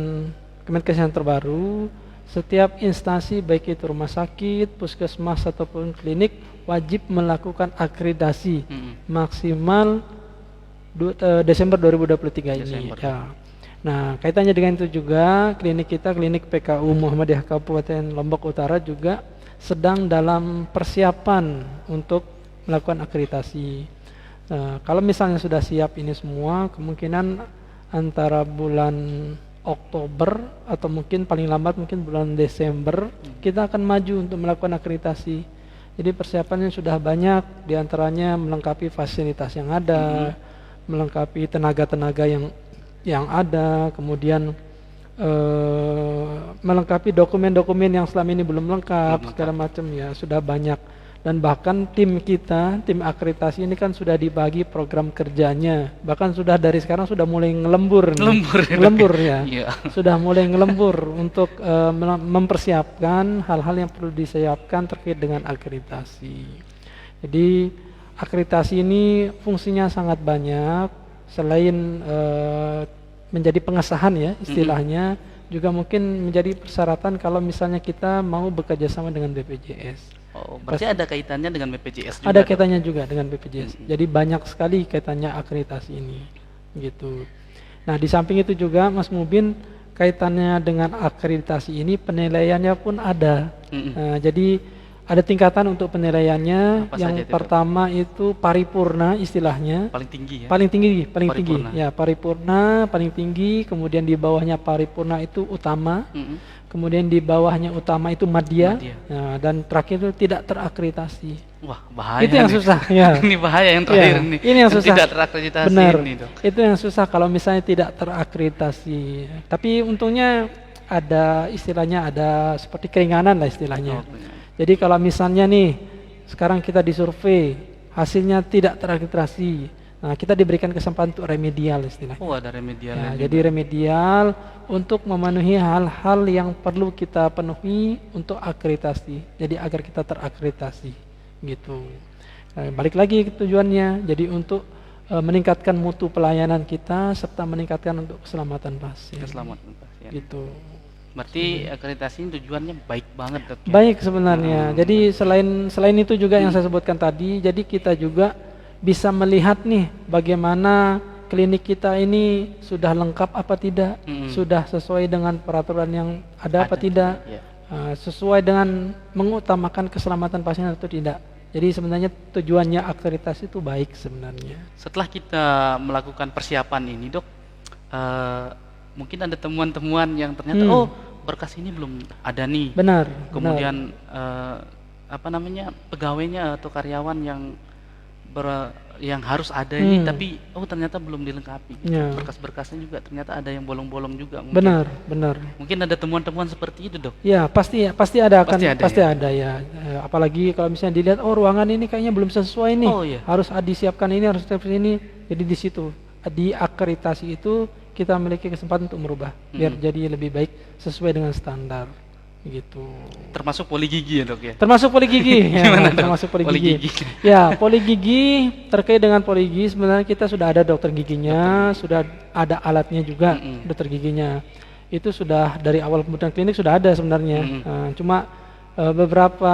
Kemenkes yang terbaru, setiap instansi baik itu rumah sakit, puskesmas ataupun klinik wajib melakukan akreditasi maksimal Desember 2023 ini. Desember. Ya. Nah, kaitannya dengan itu juga klinik kita, Klinik PKU Muhammadiyah Kabupaten Lombok Utara juga sedang dalam persiapan untuk melakukan akreditasi. Kalau misalnya sudah siap ini semua, kemungkinan antara bulan Oktober atau mungkin paling lambat mungkin bulan Desember kita akan maju untuk melakukan akreditasi. Jadi persiapannya sudah banyak, diantaranya melengkapi fasilitas yang ada, melengkapi tenaga-tenaga yang ada, kemudian melengkapi dokumen-dokumen yang selama ini belum lengkap, segala macam ya sudah banyak. Dan bahkan tim kita, tim akreditasi ini kan sudah dibagi program kerjanya, bahkan sudah dari sekarang sudah mulai ngelembur ya. Iya. Sudah mulai ngelembur untuk mempersiapkan hal-hal yang perlu disiapkan terkait dengan akreditasi. Jadi akreditasi ini fungsinya sangat banyak, selain menjadi pengesahan ya istilahnya, juga mungkin menjadi persyaratan kalau misalnya kita mau bekerja sama dengan BPJS. Oh, berarti ada kaitannya dengan BPJS juga. Ada kaitannya juga dengan BPJS. Jadi banyak sekali kaitannya akreditasi ini, gitu. Nah, di samping itu juga Mas Mubin, kaitannya dengan akreditasi ini penilaiannya pun ada. Nah, jadi ada tingkatan untuk penilaiannya. Apa Yang saja itu, pertama itu paripurna istilahnya. paling tinggi ya. Paling tinggi. Paripurna. Ya, paripurna paling tinggi, kemudian di bawahnya paripurna itu utama. Kemudian di bawahnya utama itu madya. Nah, dan terakhir itu tidak terakreditasi. Wah, bahaya. Itu yang nih. susah ya. Ini bahaya yang terakhir Ya, nih. ini yang susah. Tidak terakreditasi Benar. ini, Dok. Itu yang susah kalau misalnya tidak terakreditasi. Tapi untungnya ada istilahnya, ada seperti keringanan lah istilahnya. Oh, benar. Jadi kalau misalnya nih sekarang kita disurvei, hasilnya tidak terakreditasi. Nah, kita diberikan kesempatan untuk remedial istilahnya. Oh, ada remedialnya Ya, juga. jadi remedial untuk memenuhi hal-hal yang perlu kita penuhi untuk akreditasi. Jadi agar kita terakreditasi, gitu. Nah, balik lagi ke tujuannya. Jadi untuk meningkatkan mutu pelayanan kita serta meningkatkan untuk keselamatan pasien. Keselamatan pasien. Gitu. Berarti akreditasi ini tujuannya baik banget, Dok. Ya? Baik sebenarnya. Jadi selain itu juga yang saya sebutkan tadi, jadi kita juga bisa melihat nih bagaimana klinik kita ini sudah lengkap apa tidak, sudah sesuai dengan peraturan yang ada apa tidak, ya. Sesuai dengan mengutamakan keselamatan pasien atau tidak. Jadi sebenarnya tujuannya akreditasi itu baik sebenarnya. Setelah kita melakukan persiapan ini, Dok, mungkin ada temuan-temuan yang ternyata oh berkas ini belum ada nih. Benar. Kemudian pegawainya atau karyawan yang harus ada ini tapi ternyata belum dilengkapi. Ya. Berkas-berkasnya juga ternyata ada yang bolong-bolong juga. Mungkin. Benar. Mungkin ada temuan-temuan seperti itu, Dok. Ya, pasti ada Pasti ada ya. Apalagi kalau misalnya dilihat ruangan ini kayaknya belum sesuai nih. Oh, iya. Harus disiapkan ini, harus seperti ini. Jadi di situ di akreditasi itu kita memiliki kesempatan untuk merubah biar jadi lebih baik sesuai dengan standar. Gitu. Termasuk poli gigi ya, Dok ya? Termasuk poli gigi. Gimana, Dok? Termasuk poli Poli gigi. gigi. Ya, poli gigi terkait dengan poli gigi sebenarnya kita sudah ada dokter giginya, sudah ada alatnya juga dokter giginya. Itu sudah dari awal pembuatan klinik sudah ada sebenarnya. Cuma beberapa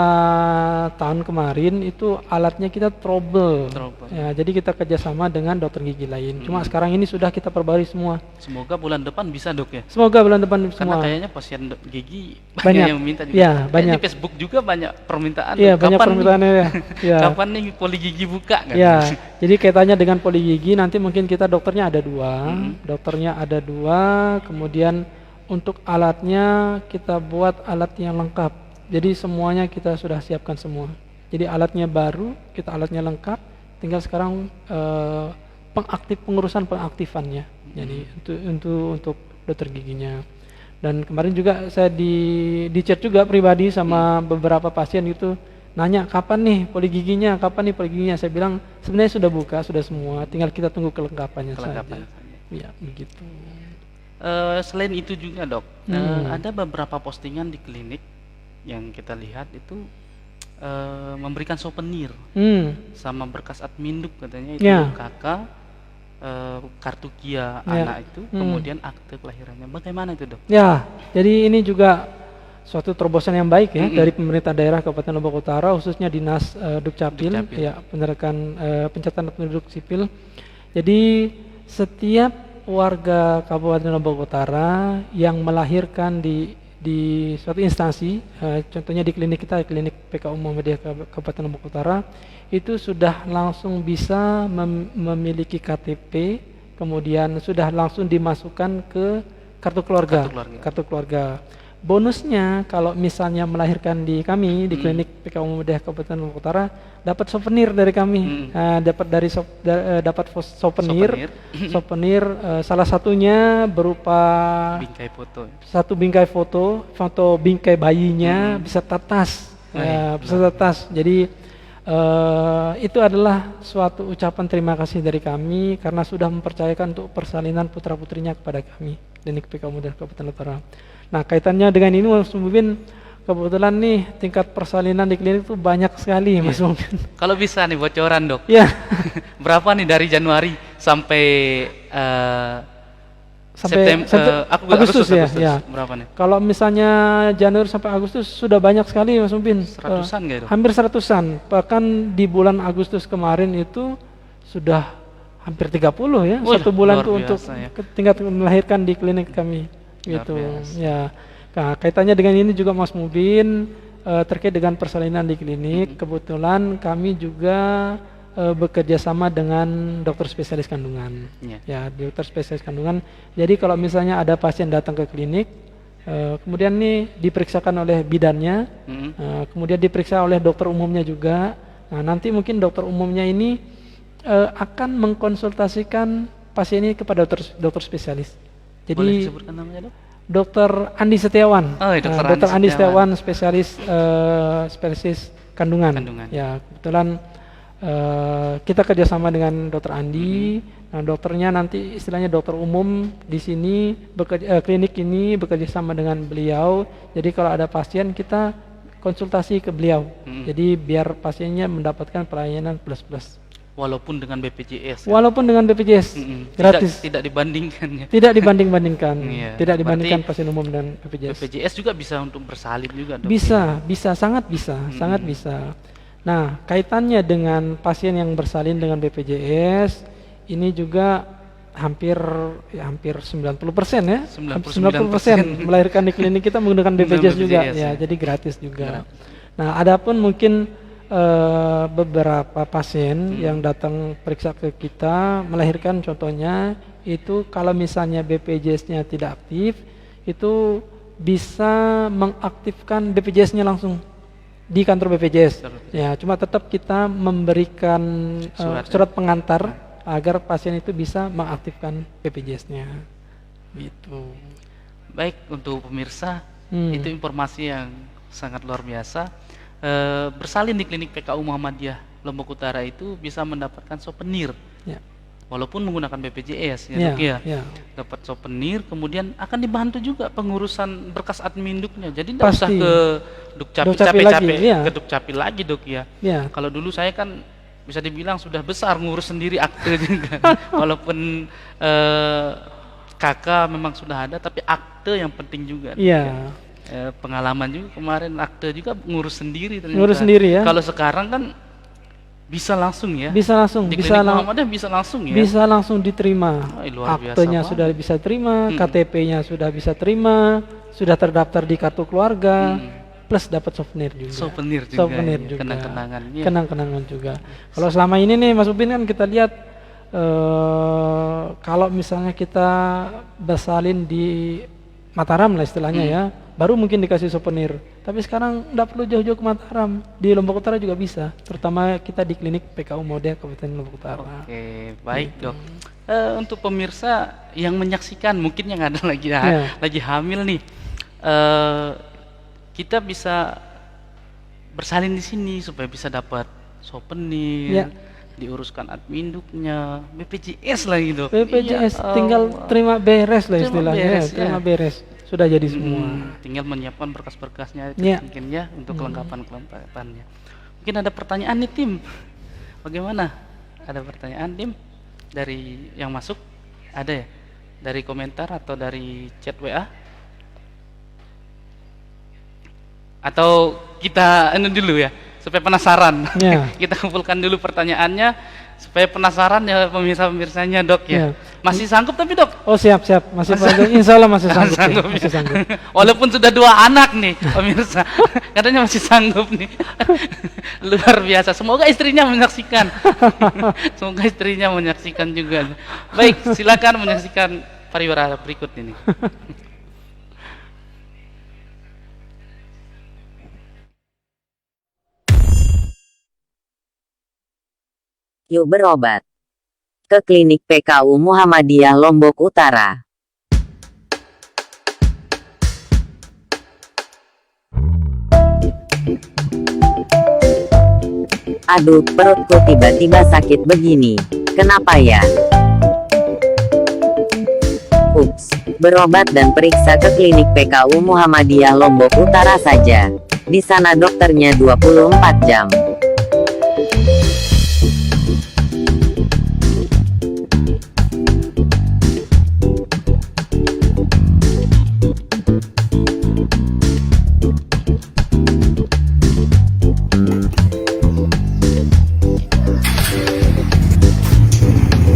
tahun kemarin itu alatnya kita trouble. Ya, jadi kita kerjasama dengan dokter gigi lain. Cuma sekarang ini sudah kita perbarui semua. Semoga bulan depan bisa, Dok ya? Semoga bulan depan Karena semua. kayaknya pasien gigi Banyak. yang minta juga. Ya, Kayaknya banyak. di Facebook juga banyak permintaan. Iya, banyak permintaannya ya. Ya. Kapan nih poli gigi buka kan? Ya, jadi kaitannya dengan poli gigi nanti mungkin kita dokternya ada dua, kemudian untuk alatnya kita buat alat yang lengkap. Jadi semuanya kita sudah siapkan semua. Jadi alatnya baru, kita alatnya lengkap, tinggal sekarang pengurusan pengaktifannya. Jadi untuk dokter giginya. Dan kemarin juga saya di chat juga pribadi sama beberapa pasien itu nanya kapan nih poli giginya. Saya bilang sebenarnya sudah buka, sudah semua, tinggal kita tunggu kelengkapannya saja. Ya, begitu. Selain itu juga, Dok, ada beberapa postingan di klinik yang kita lihat itu memberikan souvenir sama berkas adminduk katanya itu kakak, kartu Kia anak itu, kemudian akte kelahirannya. Bagaimana itu, Dok? Ya, jadi ini juga suatu terobosan yang baik ya dari pemerintah daerah Kabupaten Lombok Utara, khususnya Dinas Dukcapil, ya, pencatatan penduduk sipil. Jadi setiap warga Kabupaten Lombok Utara yang melahirkan di suatu instansi, contohnya di klinik kita, klinik PKU Muhammadiyah Kabupaten Lombok Utara, itu sudah langsung bisa memiliki KTP, kemudian sudah langsung dimasukkan ke kartu keluarga. Bonusnya kalau misalnya melahirkan di kami di klinik PKU Muhammadiyah Kabupaten Lombok Utara, dapat souvenir dari kami, dapat souvenir, salah satunya berupa satu bingkai foto bingkai bayinya beserta tas, Jadi itu adalah suatu ucapan terima kasih dari kami karena sudah mempercayakan untuk persalinan putra putrinya kepada kami klinik PKU Muhammadiyah Kabupaten Lombok Utara. Nah, kaitannya dengan ini Mas Mubin, kebetulan nih tingkat persalinan di klinik itu banyak sekali, Mas Mubin. Kalau bisa nih bocoran, Dok. Ya. Berapa nih dari Januari sampai Agustus ya. Berapa nih? Kalau misalnya Januari sampai Agustus sudah banyak sekali, Mas Mubin. Seratusan nggak itu? Hampir 100-an. Bahkan di bulan Agustus kemarin itu sudah hampir 30 ya. Satu bulan itu untuk tingkat melahirkan di klinik kami. Gitu ya. Nah, kaitannya dengan ini juga Mas Mubin, terkait dengan persalinan di klinik, kebetulan kami juga bekerja sama dengan dokter spesialis kandungan. Ya, dokter spesialis kandungan. Jadi kalau misalnya ada pasien datang ke klinik, kemudian nih diperiksakan oleh bidannya, kemudian diperiksa oleh dokter umumnya juga. Nah, nanti mungkin dokter umumnya ini akan mengkonsultasikan pasien ini kepada dokter spesialis. Jadi boleh disebutkan namanya, Dok? Dr. Andi Setiawan. Dr. Andi Setiawan spesialis kandungan. Kandungan. Ya, kebetulan kita kerjasama dengan Dokter Andi. Nah, dokternya nanti istilahnya dokter umum di sini klinik ini bekerja sama dengan beliau. Jadi kalau ada pasien kita konsultasi ke beliau. Jadi biar pasiennya mendapatkan pelayanan plus. Walaupun dengan BPJS. Walaupun dengan BPJS gratis. Tidak dibandingkan ya. Tidak dibanding-bandingkan. Iya. Tidak dibandingkan Berarti pasien umum dan BPJS. BPJS juga bisa untuk bersalin juga, Dok. Bisa, sangat bisa. Nah, kaitannya dengan pasien yang bersalin dengan BPJS ini juga hampir 90% ya. 90% melahirkan di klinik kita menggunakan BPJS juga ya, jadi gratis juga. Nah, adapun mungkin beberapa pasien yang datang periksa ke kita melahirkan, contohnya itu kalau misalnya BPJS-nya tidak aktif, itu bisa mengaktifkan BPJS-nya langsung di kantor BPJS. Ya, cuma tetap kita memberikan surat pengantar agar pasien itu bisa mengaktifkan BPJS-nya. Gitu. Baik, untuk pemirsa, itu informasi yang sangat luar biasa. Bersalin di klinik PKU Muhammadiyah Lombok Utara itu bisa mendapatkan souvenir. Ya. Walaupun menggunakan BPJS ya, Dok ya. Dapat souvenir, kemudian akan dibantu juga pengurusan berkas adminduknya. Jadi tidak usah ke Dukcapil capek-capek ke Dukcapil lagi, Dok ya. Kalau dulu saya kan bisa dibilang sudah besar ngurus sendiri akte juga. Walaupun kakak memang sudah ada, tapi akte yang penting juga. Iya. Pengalaman juga kemarin akte juga ngurus sendiri ternyata. Ngurus sendiri ya. Kalau sekarang kan bisa langsung ya. Bisa langsung. Di klinik Muhammadiyah bisa langsung ya. Bisa langsung diterima. Luar Aktenya biasa, sudah bisa terima, KTP-nya sudah bisa terima, sudah terdaftar di kartu keluarga, plus dapat souvenir juga. Souvenir juga. Kenang-kenangan juga. Kalau selama ini nih Mas Upin kan kita lihat kalau misalnya kita bersalin di Mataram lah istilahnya ya, baru mungkin dikasih souvenir. Tapi sekarang nggak perlu jauh-jauh ke Mataram, di Lombok Utara juga bisa. Terutama kita di klinik PKU Muhammadiyah Kabupaten Lombok Utara. Oke, baik Dok. Untuk pemirsa yang menyaksikan, mungkin yang ada lagi hamil nih, kita bisa bersalin di sini supaya bisa dapat souvenir. Diuruskan adminduknya, BPJS lagi Dok. BPJS tinggal terima beres lah istilahnya, terima beres. Sudah jadi semua. Tinggal menyiapkan berkas-berkasnya mungkin ya untuk kelengkapan-kelengkapannya. Mungkin ada pertanyaan nih tim. Bagaimana? Ada pertanyaan tim dari yang masuk? Ada ya? Dari komentar atau dari chat WA? Atau kita dulu ya? Supaya penasaran, kita kumpulkan dulu pertanyaannya supaya penasaran ya pemirsa-pemirsanya Dok ya. Masih sanggup tapi Dok? Oh siap, masih sanggup. Insya Allah masih sanggup. Masih sanggup. Walaupun sudah 2 anak nih pemirsa, katanya masih sanggup nih. Luar biasa. Semoga istrinya menyaksikan. Semoga istrinya menyaksikan juga. Baik, silakan menyaksikan pariwara berikut ini. Yuk berobat ke klinik PKU Muhammadiyah Lombok Utara. Aduh, perutku tiba-tiba sakit begini. Kenapa ya? Ups, berobat dan periksa ke klinik PKU Muhammadiyah Lombok Utara saja. Di sana dokternya 24 jam.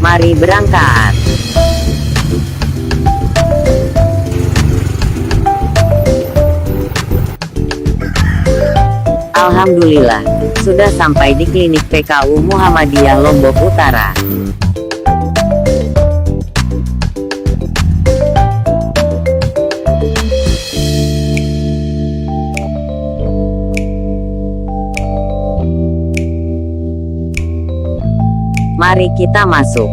Mari berangkat. Alhamdulillah, sudah sampai di klinik PKU Muhammadiyah Lombok Utara. Mari kita masuk.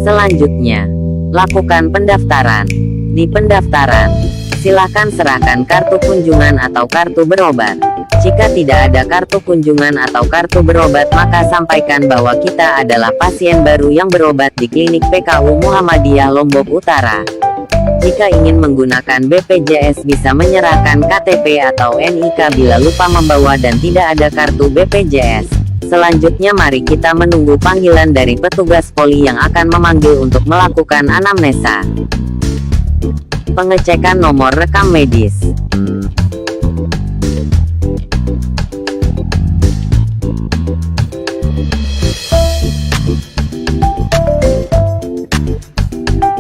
Selanjutnya, lakukan pendaftaran. Di pendaftaran, Silakan serahkan kartu kunjungan atau kartu berobat. Jika tidak ada kartu kunjungan atau kartu berobat, maka sampaikan bahwa kita adalah pasien baru yang berobat di klinik PKU Muhammadiyah Lombok Utara. Jika ingin menggunakan BPJS, bisa menyerahkan KTP atau NIK bila lupa membawa dan tidak ada kartu BPJS. Selanjutnya mari kita menunggu panggilan dari petugas poli yang akan memanggil untuk melakukan anamnesa. Pengecekan nomor rekam medis.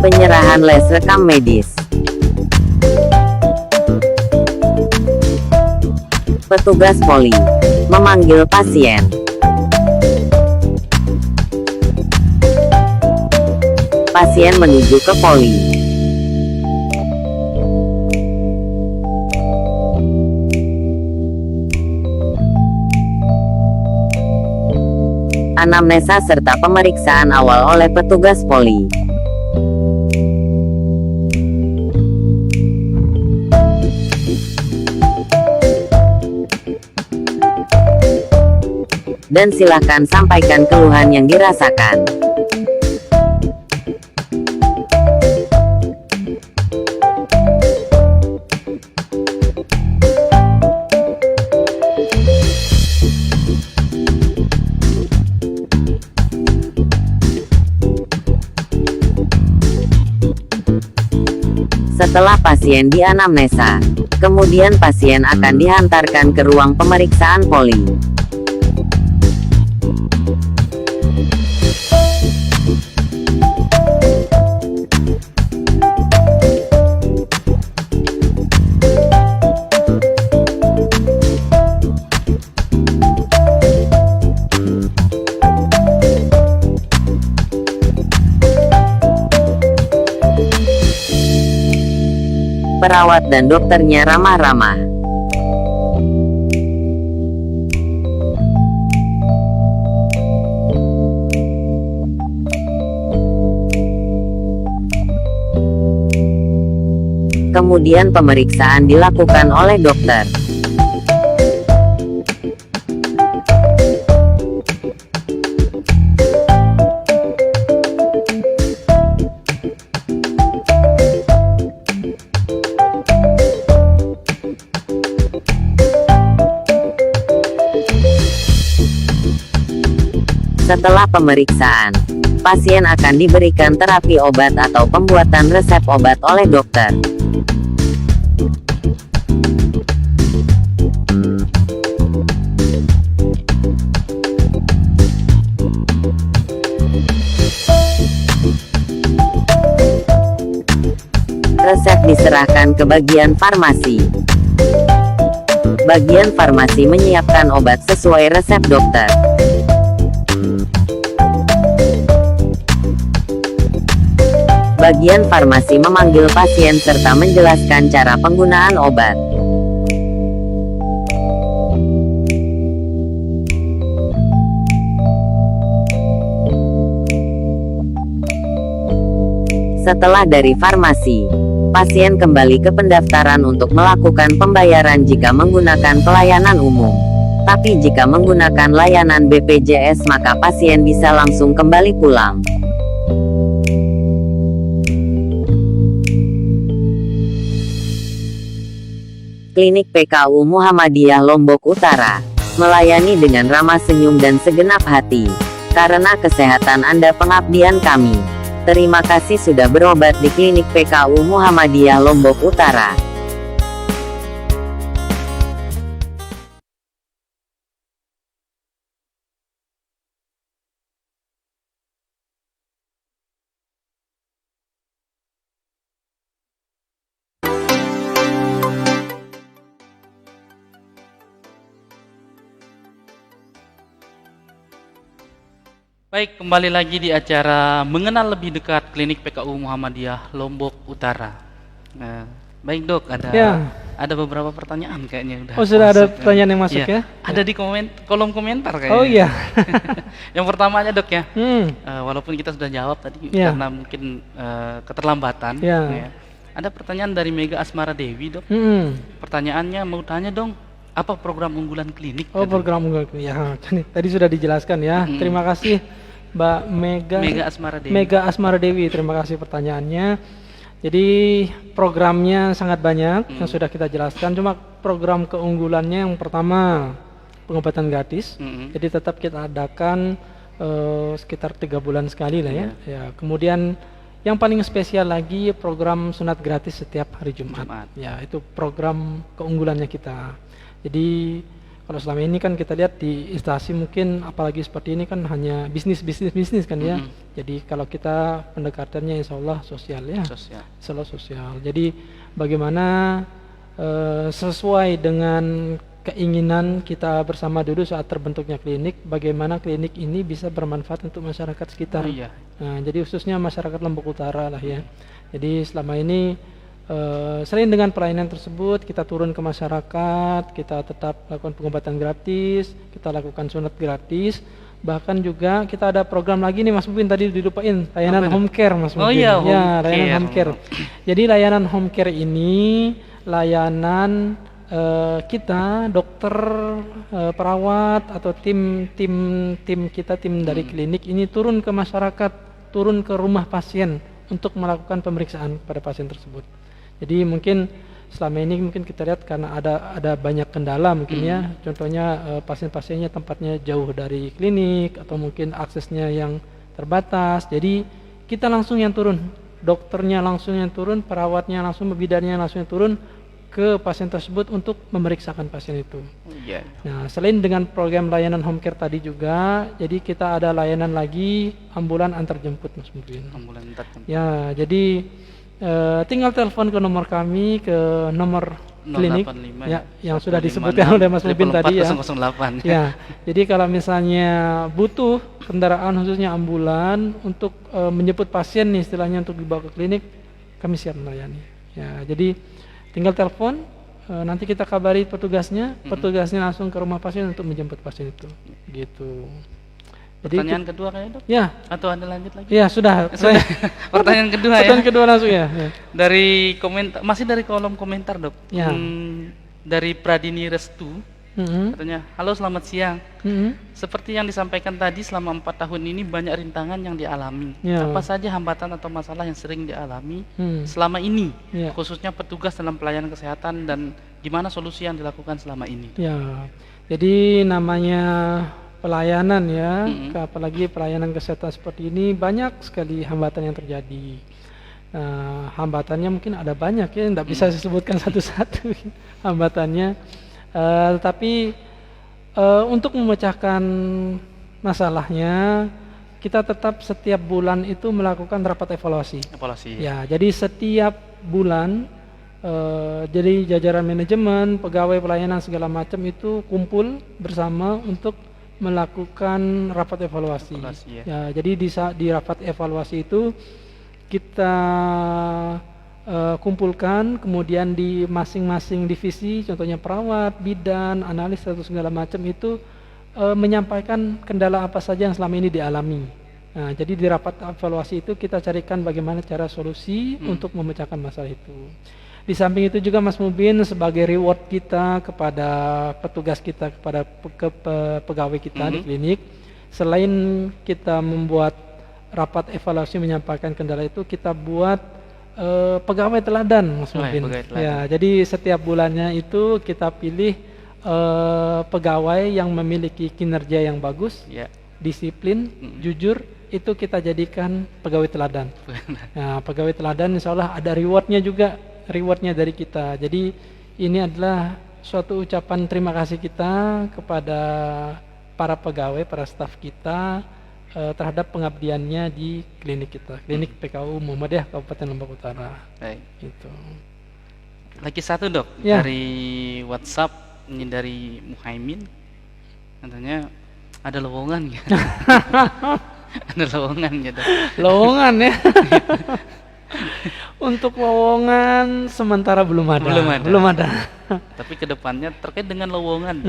Penyerahan les rekam medis. Petugas poli memanggil pasien. Pasien menuju ke poli. Anamnesa serta pemeriksaan awal oleh petugas poli. Dan silakan sampaikan keluhan yang dirasakan. Setelah pasien dianamnesa, kemudian pasien akan dihantarkan ke ruang pemeriksaan poli. Perawat dan dokternya ramah-ramah. Kemudian pemeriksaan dilakukan oleh dokter. Setelah pemeriksaan, pasien akan diberikan terapi obat atau pembuatan resep obat oleh dokter. Resep diserahkan ke bagian farmasi. Bagian farmasi menyiapkan obat sesuai resep dokter. Bagian farmasi memanggil pasien serta menjelaskan cara penggunaan obat. Setelah dari farmasi, pasien kembali ke pendaftaran untuk melakukan pembayaran jika menggunakan pelayanan umum. Tapi jika menggunakan layanan BPJS, maka pasien bisa langsung kembali pulang. Klinik PKU Muhammadiyah Lombok Utara melayani dengan ramah senyum dan segenap hati. Karena kesehatan Anda, pengabdian kami. Terima kasih sudah berobat di Klinik PKU Muhammadiyah Lombok Utara. Baik, kembali lagi di acara mengenal lebih dekat Klinik PKU Muhammadiyah Lombok Utara. Baik dok, ada beberapa pertanyaan kayaknya udah. Oh, sudah ada masuk, pertanyaan yang masuk ya? Ada di kolom komentar kayaknya. Oh iya. Yang pertamanya dok ya, walaupun kita sudah jawab tadi karena mungkin keterlambatan. Ya. Ada pertanyaan dari Mega Asmara Dewi, Dok. Pertanyaannya mau tanya dong, apa program unggulan klinik? Oh, program unggulan klinik. Ya, tadi sudah dijelaskan ya. Terima kasih Mbak Mega Asmara Dewi. Mega Asmara Dewi, terima kasih pertanyaannya. Jadi programnya sangat banyak yang sudah kita jelaskan. Cuma program keunggulannya yang pertama pengobatan gratis. Jadi tetap kita adakan sekitar 3 bulan sekali lah ya. Ya, kemudian yang paling spesial lagi program sunat gratis setiap hari Jumat. Ya, itu program keunggulannya kita. Jadi kalau selama ini kan kita lihat di instansi mungkin apalagi seperti ini kan hanya bisnis kan ya. Jadi kalau kita pendekatannya insya Allah sosial ya. Selalu sosial. Jadi bagaimana sesuai dengan keinginan kita bersama dulu saat terbentuknya klinik, bagaimana klinik ini bisa bermanfaat untuk masyarakat sekitar. Nah, jadi khususnya masyarakat Lombok Utara lah ya. Jadi selama ini selain dengan pelayanan tersebut, kita turun ke masyarakat, kita tetap lakukan pengobatan gratis, kita lakukan sunat gratis, bahkan juga kita ada program lagi nih Mas Mubin, tadi dilupain, layanan home care Mas Mubin. Layanan home care. Jadi layanan home care ini layanan kita dokter, perawat atau tim kita, tim dari klinik ini turun ke masyarakat, turun ke rumah pasien untuk melakukan pemeriksaan pada pasien tersebut. Jadi mungkin selama ini mungkin kita lihat karena ada banyak kendala mungkin ya, contohnya pasien-pasiennya tempatnya jauh dari klinik atau mungkin aksesnya yang terbatas. Jadi kita langsung yang turun, dokternya langsung yang turun, perawatnya langsung, bidannya langsung yang turun ke pasien tersebut untuk memeriksakan pasien itu. Nah, selain dengan program layanan home care tadi juga, jadi kita ada layanan lagi ambulan antar jemput Mas Mubin. Ambulan antar jemput. Ya, jadi tinggal telepon ke nomor kami, ke nomor klinik ya, yang sudah disebutkan oleh Mas Mubin tadi ya. 008. Ya, jadi kalau misalnya butuh kendaraan khususnya ambulan untuk menjemput pasien nih istilahnya untuk dibawa ke klinik, kami siap melayani. Ya, jadi tinggal telepon, nanti kita kabari petugasnya, petugasnya langsung ke rumah pasien untuk menjemput pasien itu, gitu. Jadi pertanyaan kedua kayaknya Dok? Ya. Atau ada lanjut lagi? Ya sudah. Pertanyaan kedua ya. Pertanyaan kedua langsung ya. Dari komentar, masih dari kolom komentar Dok. Ya. Dari Pradini Restu, katanya, halo selamat siang. Seperti yang disampaikan tadi, selama 4 tahun ini banyak rintangan yang dialami. Apa saja hambatan atau masalah yang sering dialami selama ini, khususnya petugas dalam pelayanan kesehatan, dan gimana solusi yang dilakukan selama ini? Ya, jadi namanya pelayanan ya, apalagi pelayanan kesehatan seperti ini banyak sekali hambatan yang terjadi. Hambatannya mungkin ada banyak ya, tidak bisa disebutkan satu-satu hambatannya. Tapi untuk memecahkan masalahnya, kita tetap setiap bulan itu melakukan rapat evaluasi. Ya, jadi setiap bulan jadi jajaran manajemen, pegawai pelayanan segala macam itu kumpul bersama untuk melakukan rapat evaluasi. Ya, jadi di rapat evaluasi itu kita kumpulkan, kemudian di masing-masing divisi, contohnya perawat, bidan, analis atau segala macam itu menyampaikan kendala apa saja yang selama ini dialami. Nah, jadi di rapat evaluasi itu kita carikan bagaimana cara solusi untuk memecahkan masalah itu. Di samping itu juga Mas Mubin sebagai reward kita kepada petugas kita, kepada pegawai kita di klinik, selain kita membuat rapat evaluasi menyampaikan kendala itu, kita buat pegawai teladan Mas Mubin. Ya, jadi setiap bulannya itu kita pilih pegawai yang memiliki kinerja yang bagus, disiplin, jujur, itu kita jadikan pegawai teladan. Nah, pegawai teladan insya Allah ada rewardnya juga, rewardnya dari kita. Jadi ini adalah suatu ucapan terima kasih kita kepada para pegawai, para staf kita terhadap pengabdiannya di klinik kita, klinik PKU Muhammadiyah Kabupaten Lombok Utara. Baik. Gitu. Lagi satu Dok, dari WhatsApp ini dari Muhaimin, katanya ada lowongan ya. Ada lowongan ya Dok. Lowongan ya. Untuk lowongan sementara belum ada. Belum ada. Tapi kedepannya terkait dengan lowongan,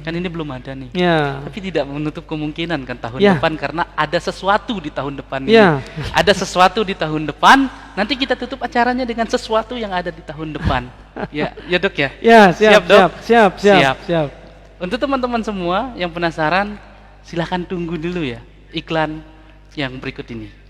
kan ini belum ada nih. Ya. Tapi tidak menutup kemungkinan kan tahun Ya. depan, karena ada sesuatu di tahun depan ini. Ya. Ada sesuatu di tahun depan. Nanti kita tutup acaranya dengan sesuatu yang ada di tahun depan. Ya dok ya. Ya, siap, Dok? siap. Untuk teman-teman semua yang penasaran, silahkan tunggu dulu ya iklan yang berikut ini.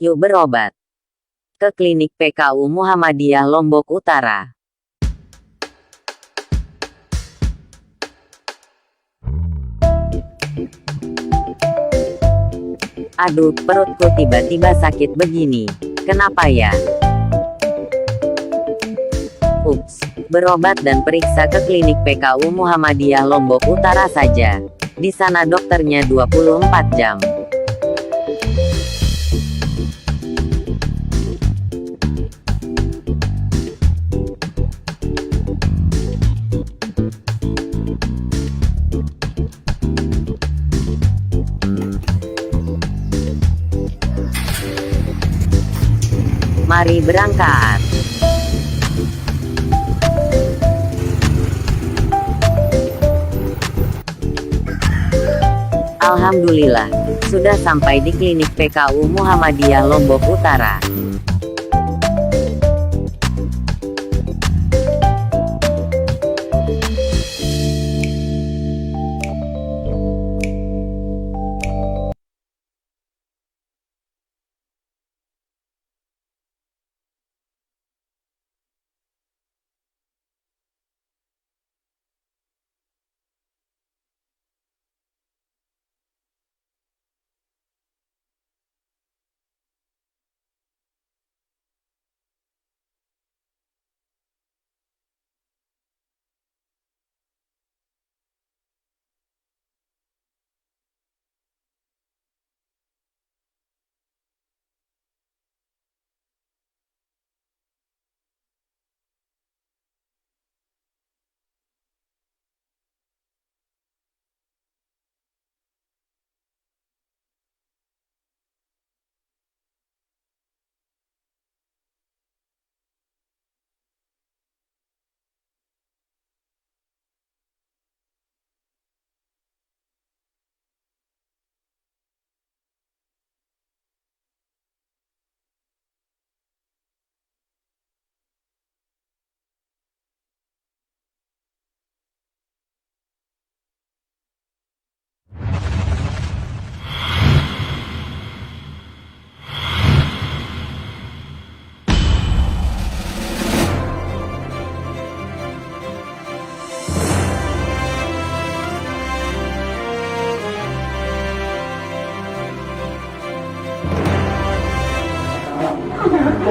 Yuk berobat ke Klinik PKU Muhammadiyah Lombok Utara. Aduh, perutku tiba-tiba sakit begini. Kenapa ya? Ups, berobat dan periksa ke Klinik PKU Muhammadiyah Lombok Utara saja. Di sana dokternya 24 jam. Mari berangkat. Alhamdulillah, sudah sampai di klinik PKU Muhammadiyah Lombok Utara.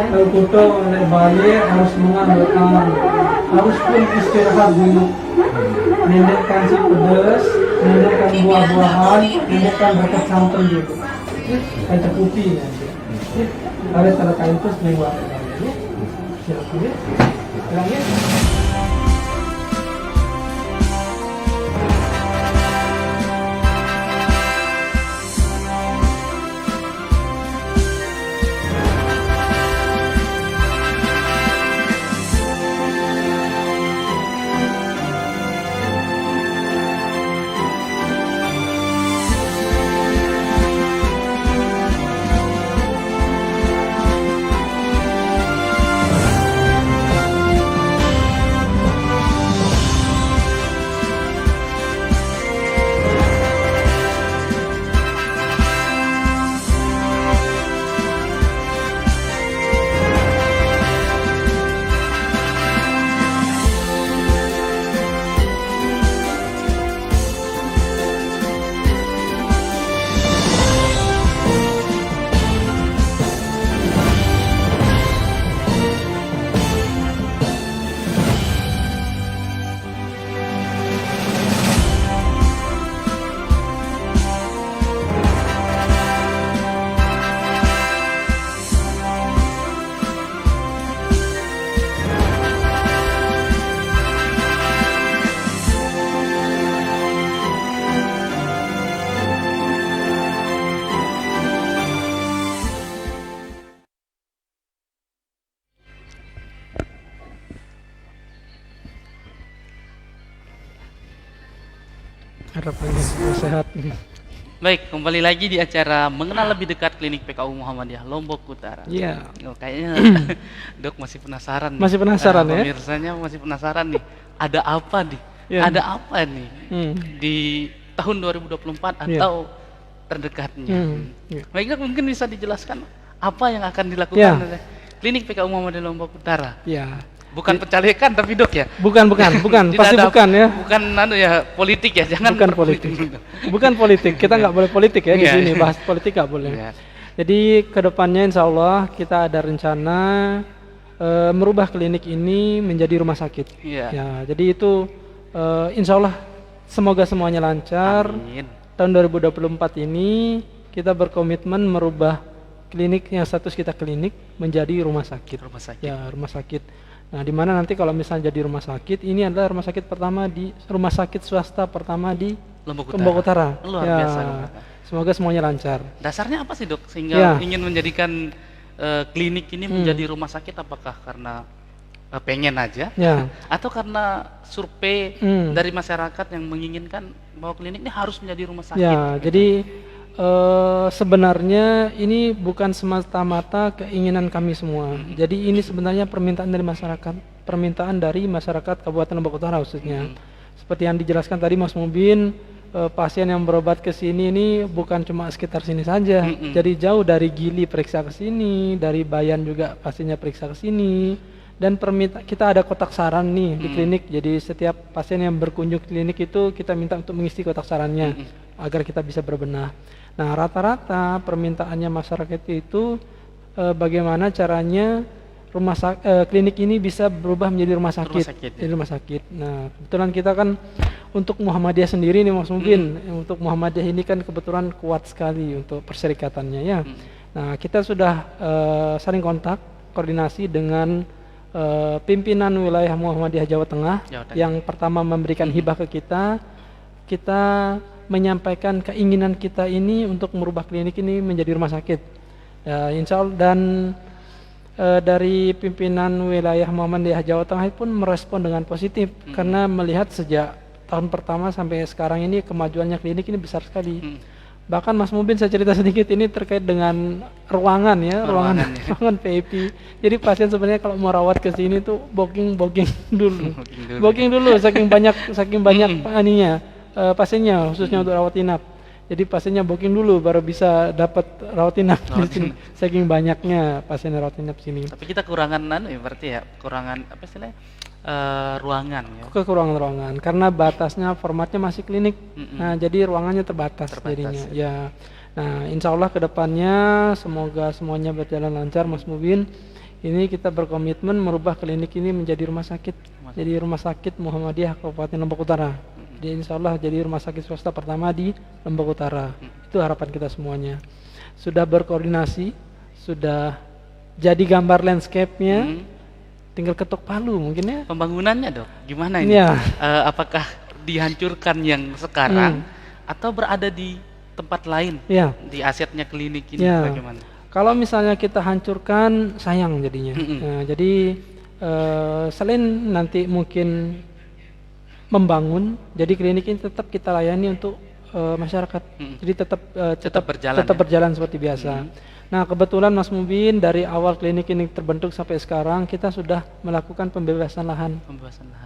Kalau kita naik balik harus mengambilkan, harus pun istirahat dulu, mendekkan si pedas, mendekkan buah-buahan, mendekkan berkat santan dulu. Kayak kopi nanti. Ada tanda kain terus membuat ini. Silakan ya. Silakan. Harapannya sehat. Baik, kembali lagi di acara mengenal lebih dekat klinik PKU Muhammadiyah Lombok Utara. Iya. Oh, kayaknya Dok masih penasaran. Masih penasaran ya? Pemirsanya masih penasaran nih. Ada apa nih? Iya. Ada apa nih di tahun 2024 atau terdekatnya? Iya. Baik Dok, mungkin bisa dijelaskan apa yang akan dilakukan Iya. oleh klinik PKU Muhammadiyah Lombok Utara? Ya. Bukan pencalekan tapi Dok ya? Bukan, Tidak pasti ada- bukan ya. Bukan politik ya, jangan Bukan berpolitik. politik. Bukan politik. Kita nggak boleh politik ya di Iya. sini. Bahas politik nggak boleh. Iya. Jadi kedepannya Insya Allah kita ada rencana merubah klinik ini menjadi rumah sakit. Iya. Ya, jadi itu Insya Allah semoga semuanya lancar. Amin. Tahun 2024 ini kita berkomitmen merubah klinik yang status kita klinik menjadi rumah sakit. Rumah sakit. Ya, rumah sakit. Nah, di mana nanti kalau misalnya jadi rumah sakit, ini adalah rumah sakit pertama di rumah sakit swasta pertama di Lombok Utara. Luar Ya, biasa. Lombok Utara. semoga semuanya lancar. Dasarnya apa sih Dok sehingga Ya. ingin menjadikan klinik ini menjadi rumah sakit? Apakah karena pengen aja, Ya. atau karena survei Hmm. dari masyarakat yang menginginkan bahwa klinik ini harus menjadi rumah sakit? Ya, gitu. jadi sebenarnya ini bukan semata-mata keinginan kami semua. Jadi ini sebenarnya permintaan dari masyarakat, permintaan dari masyarakat Kabupaten Lombok Utara khususnya. Seperti yang dijelaskan tadi Mas Mubin, pasien yang berobat ke sini ini bukan cuma sekitar sini saja. Jadi jauh dari Gili periksa ke sini, dari Bayan juga pasiennya periksa ke sini. Dan kita ada kotak saran nih di klinik. Jadi setiap pasien yang berkunjung ke klinik itu kita minta untuk mengisi kotak sarannya agar kita bisa berbenah. Nah, rata-rata permintaannya masyarakat itu bagaimana caranya klinik ini bisa berubah menjadi rumah sakit. Jadi rumah sakit. Nah, kebetulan kita kan untuk Muhammadiyah sendiri nih Mas Mubin, untuk Muhammadiyah ini kan kebetulan kuat sekali untuk perserikatannya ya. Nah, kita sudah saling kontak, koordinasi dengan pimpinan wilayah Muhammadiyah Jawa Tengah yang pertama memberikan hibah ke kita. Kita menyampaikan keinginan kita ini untuk merubah klinik ini menjadi rumah sakit. Ya, insya Allah, dan dari pimpinan wilayah Muhammadiyah Jawa Tengah pun merespon dengan positif karena melihat sejak tahun pertama sampai sekarang ini kemajuannya klinik ini besar sekali. Bahkan Mas Mubin saya cerita sedikit ini terkait dengan ruangan ya, ruangan PIP. Jadi pasien sebenarnya kalau mau rawat ke sini tuh booking dulu. Booking dulu saking banyak aninya. Pasiennya khususnya untuk rawat inap. Jadi pasiennya booking dulu baru bisa dapat rawat inap di sini. Saking banyaknya pasien rawat inap sini. Tapi kita kurangan berarti ya, kurangan apa istilahnya? Ruangan ya. Kekurangan ruangan karena batasnya formatnya masih klinik. Nah, jadi ruangannya terbatas jadinya. Ya. Nah, insya Allah kedepannya semoga semuanya berjalan lancar Mas Mubin. Ini kita berkomitmen merubah klinik ini menjadi rumah sakit. Jadi rumah sakit Muhammadiyah Kabupaten Lombok Utara. Jadi insya Allah jadi rumah sakit swasta pertama di Lombok Utara. Itu harapan kita semuanya. Sudah berkoordinasi, sudah jadi gambar landscape-nya, tinggal ketok palu mungkin ya. Pembangunannya Dok, gimana ini? Ya. Apakah dihancurkan yang sekarang atau berada di tempat lain? Ya. Di asetnya klinik ini bagaimana? Kalau misalnya kita hancurkan sayang jadinya. Nah, jadi selain nanti mungkin membangun, jadi klinik ini tetap kita layani untuk masyarakat. Jadi tetap berjalan seperti biasa. Nah, kebetulan Mas Mubin dari awal klinik ini terbentuk sampai sekarang kita sudah melakukan pembebasan lahan.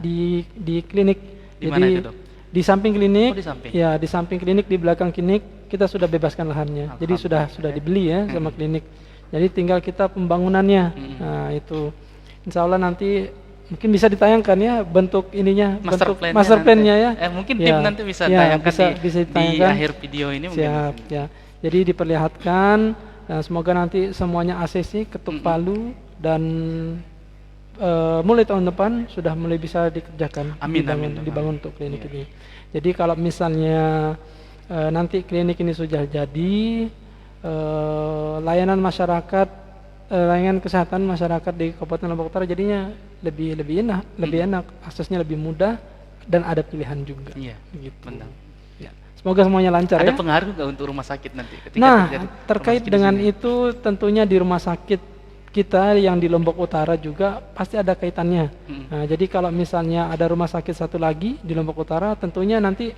Di klinik. Di mana itu, Dok? Di samping klinik. Oh, di samping. Ya, di samping klinik, di belakang klinik kita sudah bebaskan lahannya. Jadi sudah dibeli ya sama klinik. Jadi tinggal kita pembangunannya. Nah, itu insya Allah nanti mungkin bisa ditayangkan ya bentuk ininya, master plan-nya ya. Mungkin tim nanti bisa tayangkan di akhir video ini. Siap, mungkin. Ya. Jadi diperlihatkan, semoga nanti semuanya ACC, ketuk palu, dan mulai tahun depan sudah mulai bisa dikerjakan, dibangun untuk klinik ini. Jadi kalau misalnya nanti klinik ini sudah jadi, layanan masyarakat, layanan kesehatan masyarakat di Kabupaten Lombok Utara jadinya lebih enak, aksesnya lebih mudah dan ada pilihan juga. Iya, gitu. Benar. Ya. Semoga semuanya lancar. Ada ya. pengaruh nggak untuk rumah sakit nanti? Nah, terkait dengan itu tentunya di rumah sakit kita yang di Lombok Utara juga pasti ada kaitannya. Nah, jadi kalau misalnya ada rumah sakit satu lagi di Lombok Utara, tentunya nanti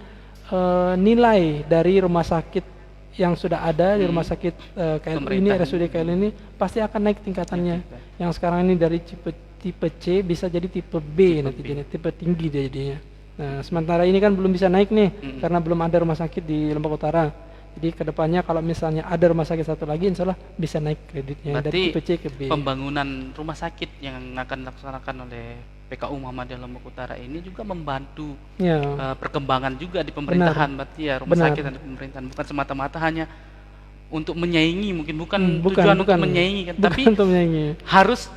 nilai dari rumah sakit yang sudah ada di rumah sakit KLU ini, RSUD KLU ini pasti akan naik tingkatannya. Yang sekarang ini dari tipe C bisa jadi tipe B nanti jadi tipe tinggi dia jadinya. Nah, sementara ini kan belum bisa naik nih karena belum ada rumah sakit di Lombok Utara. Jadi kedepannya kalau misalnya ada rumah sakit satu lagi, insya Allah bisa naik kreditnya. Berarti dari tipe C ke B. Pembangunan rumah sakit yang akan dilaksanakan oleh PKU Muhammadiyah Lombok Utara ini juga membantu perkembangan juga di pemerintahan. Berarti ya rumah sakit dan pemerintahan bukan semata-mata hanya untuk menyaingi, mungkin bukan tujuan untuk menyaingi kan, tapi untuk menyaingi. Harus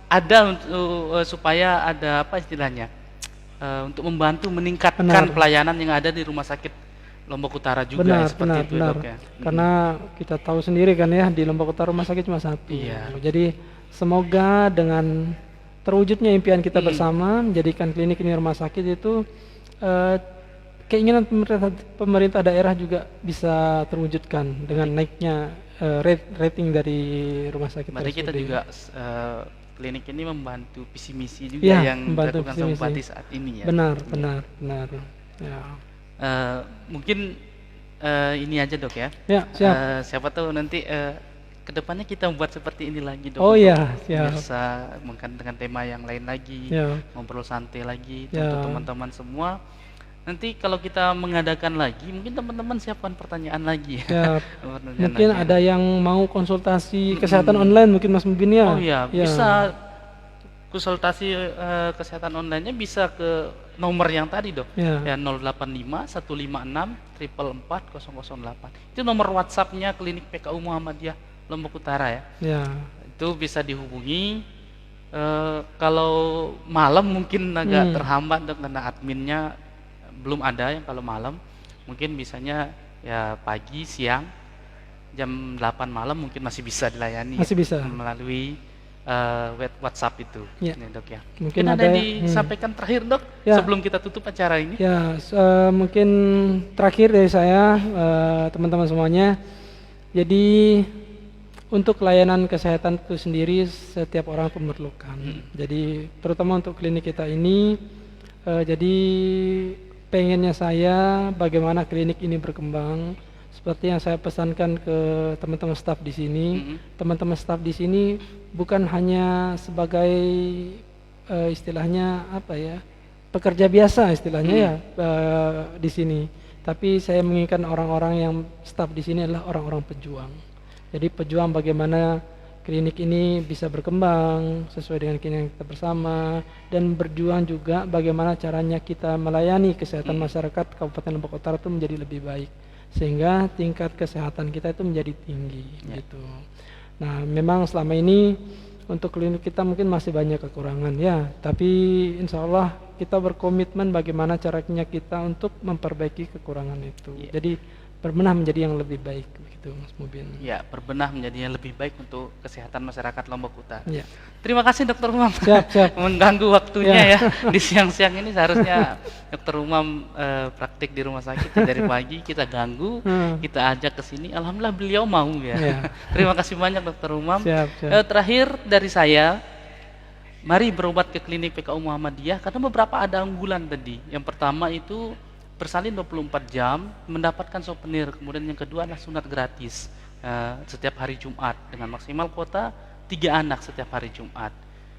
ada untuk supaya ada apa istilahnya, untuk membantu meningkatkan pelayanan yang ada di rumah sakit Lombok Utara juga. Seperti itu, Dok, ya. Karena kita tahu sendiri kan ya, di Lombok Utara rumah sakit cuma satu. Jadi semoga dengan terwujudnya impian kita bersama menjadikan klinik ini rumah sakit itu keinginan pemerintah daerah juga bisa terwujudkan dengan naiknya rating dari rumah sakit. Mari kita juga klinik ini membantu visi misi juga Ya, yang membantu dilakukan visi sama misi. Bupati saat ini ya. Benar, Ya. benar. Ya, Mungkin ini aja dok ya. ya siap. Siapa tahu nanti kedepannya kita membuat seperti ini lagi dok. Oh untuk iya, siap. Bisa mungkin dengan tema yang lain lagi, Ya, ngobrol santai lagi Ya. untuk teman-teman semua. Nanti kalau kita mengadakan lagi, mungkin teman-teman siapkan pertanyaan lagi ya. ya. Pertanyaan Mungkin lagi. ada yang mau konsultasi kesehatan online mungkin Mas Mubin ya. Oh iya, Ya. bisa konsultasi kesehatan online-nya bisa ke nomor yang tadi dok. Ya. Ya 085 156 444 008. Itu nomor WhatsApp-nya Klinik PKU Muhammadiyah Lombok Utara ya. Ya. Itu bisa dihubungi. Kalau malam mungkin agak terhambat dok, karena adminnya belum ada yang kalau malam. Mungkin bisanya ya pagi, siang, jam 8 malam mungkin masih bisa dilayani. Masih bisa. Melalui WhatsApp itu. Ya. Nih, dok ya. Mungkin Mungkin ada ada disampaikan terakhir dok Ya. sebelum kita tutup acara ini. Ya, mungkin terakhir dari saya, teman-teman semuanya. Jadi untuk layanan kesehatan itu sendiri setiap orang pun memerlukan. Jadi terutama untuk klinik kita ini, jadi pengennya saya bagaimana klinik ini berkembang. Seperti yang saya pesankan ke teman-teman staf di sini. Teman-teman staf di sini bukan hanya sebagai istilahnya apa ya, pekerja biasa istilahnya ya di sini. Tapi saya menginginkan orang-orang yang staf di sini adalah orang-orang pejuang. Jadi pejuang bagaimana klinik ini bisa berkembang sesuai dengan keinginan kita bersama, dan berjuang juga bagaimana caranya kita melayani kesehatan masyarakat Kabupaten Lombok Utara itu menjadi lebih baik, sehingga tingkat kesehatan kita itu menjadi tinggi gitu. Nah, memang selama ini untuk klinik kita mungkin masih banyak kekurangan ya, tapi insya Allah kita berkomitmen bagaimana caranya kita untuk memperbaiki kekurangan itu. Jadi berbenah menjadi yang lebih baik begitu Mas Mubin. Ya, berbenah menjadi yang lebih baik untuk kesehatan masyarakat Lombok Utara. Ya. Terima kasih Dokter Umam. Siap. Mengganggu waktunya Ya. ya di siang-siang ini. Seharusnya Dokter Umam praktik di rumah sakit dari pagi, kita ganggu, kita ajak ke sini. Alhamdulillah beliau mau ya. Ya. Terima kasih banyak Dokter Umam. Siap. Terakhir dari saya, mari berobat ke klinik PKU Muhammadiyah karena beberapa ada unggulan tadi. Yang pertama itu bersalin 24 jam, mendapatkan souvenir. Kemudian yang kedua adalah sunat gratis setiap hari Jumat dengan maksimal kuota 3 anak setiap hari Jumat.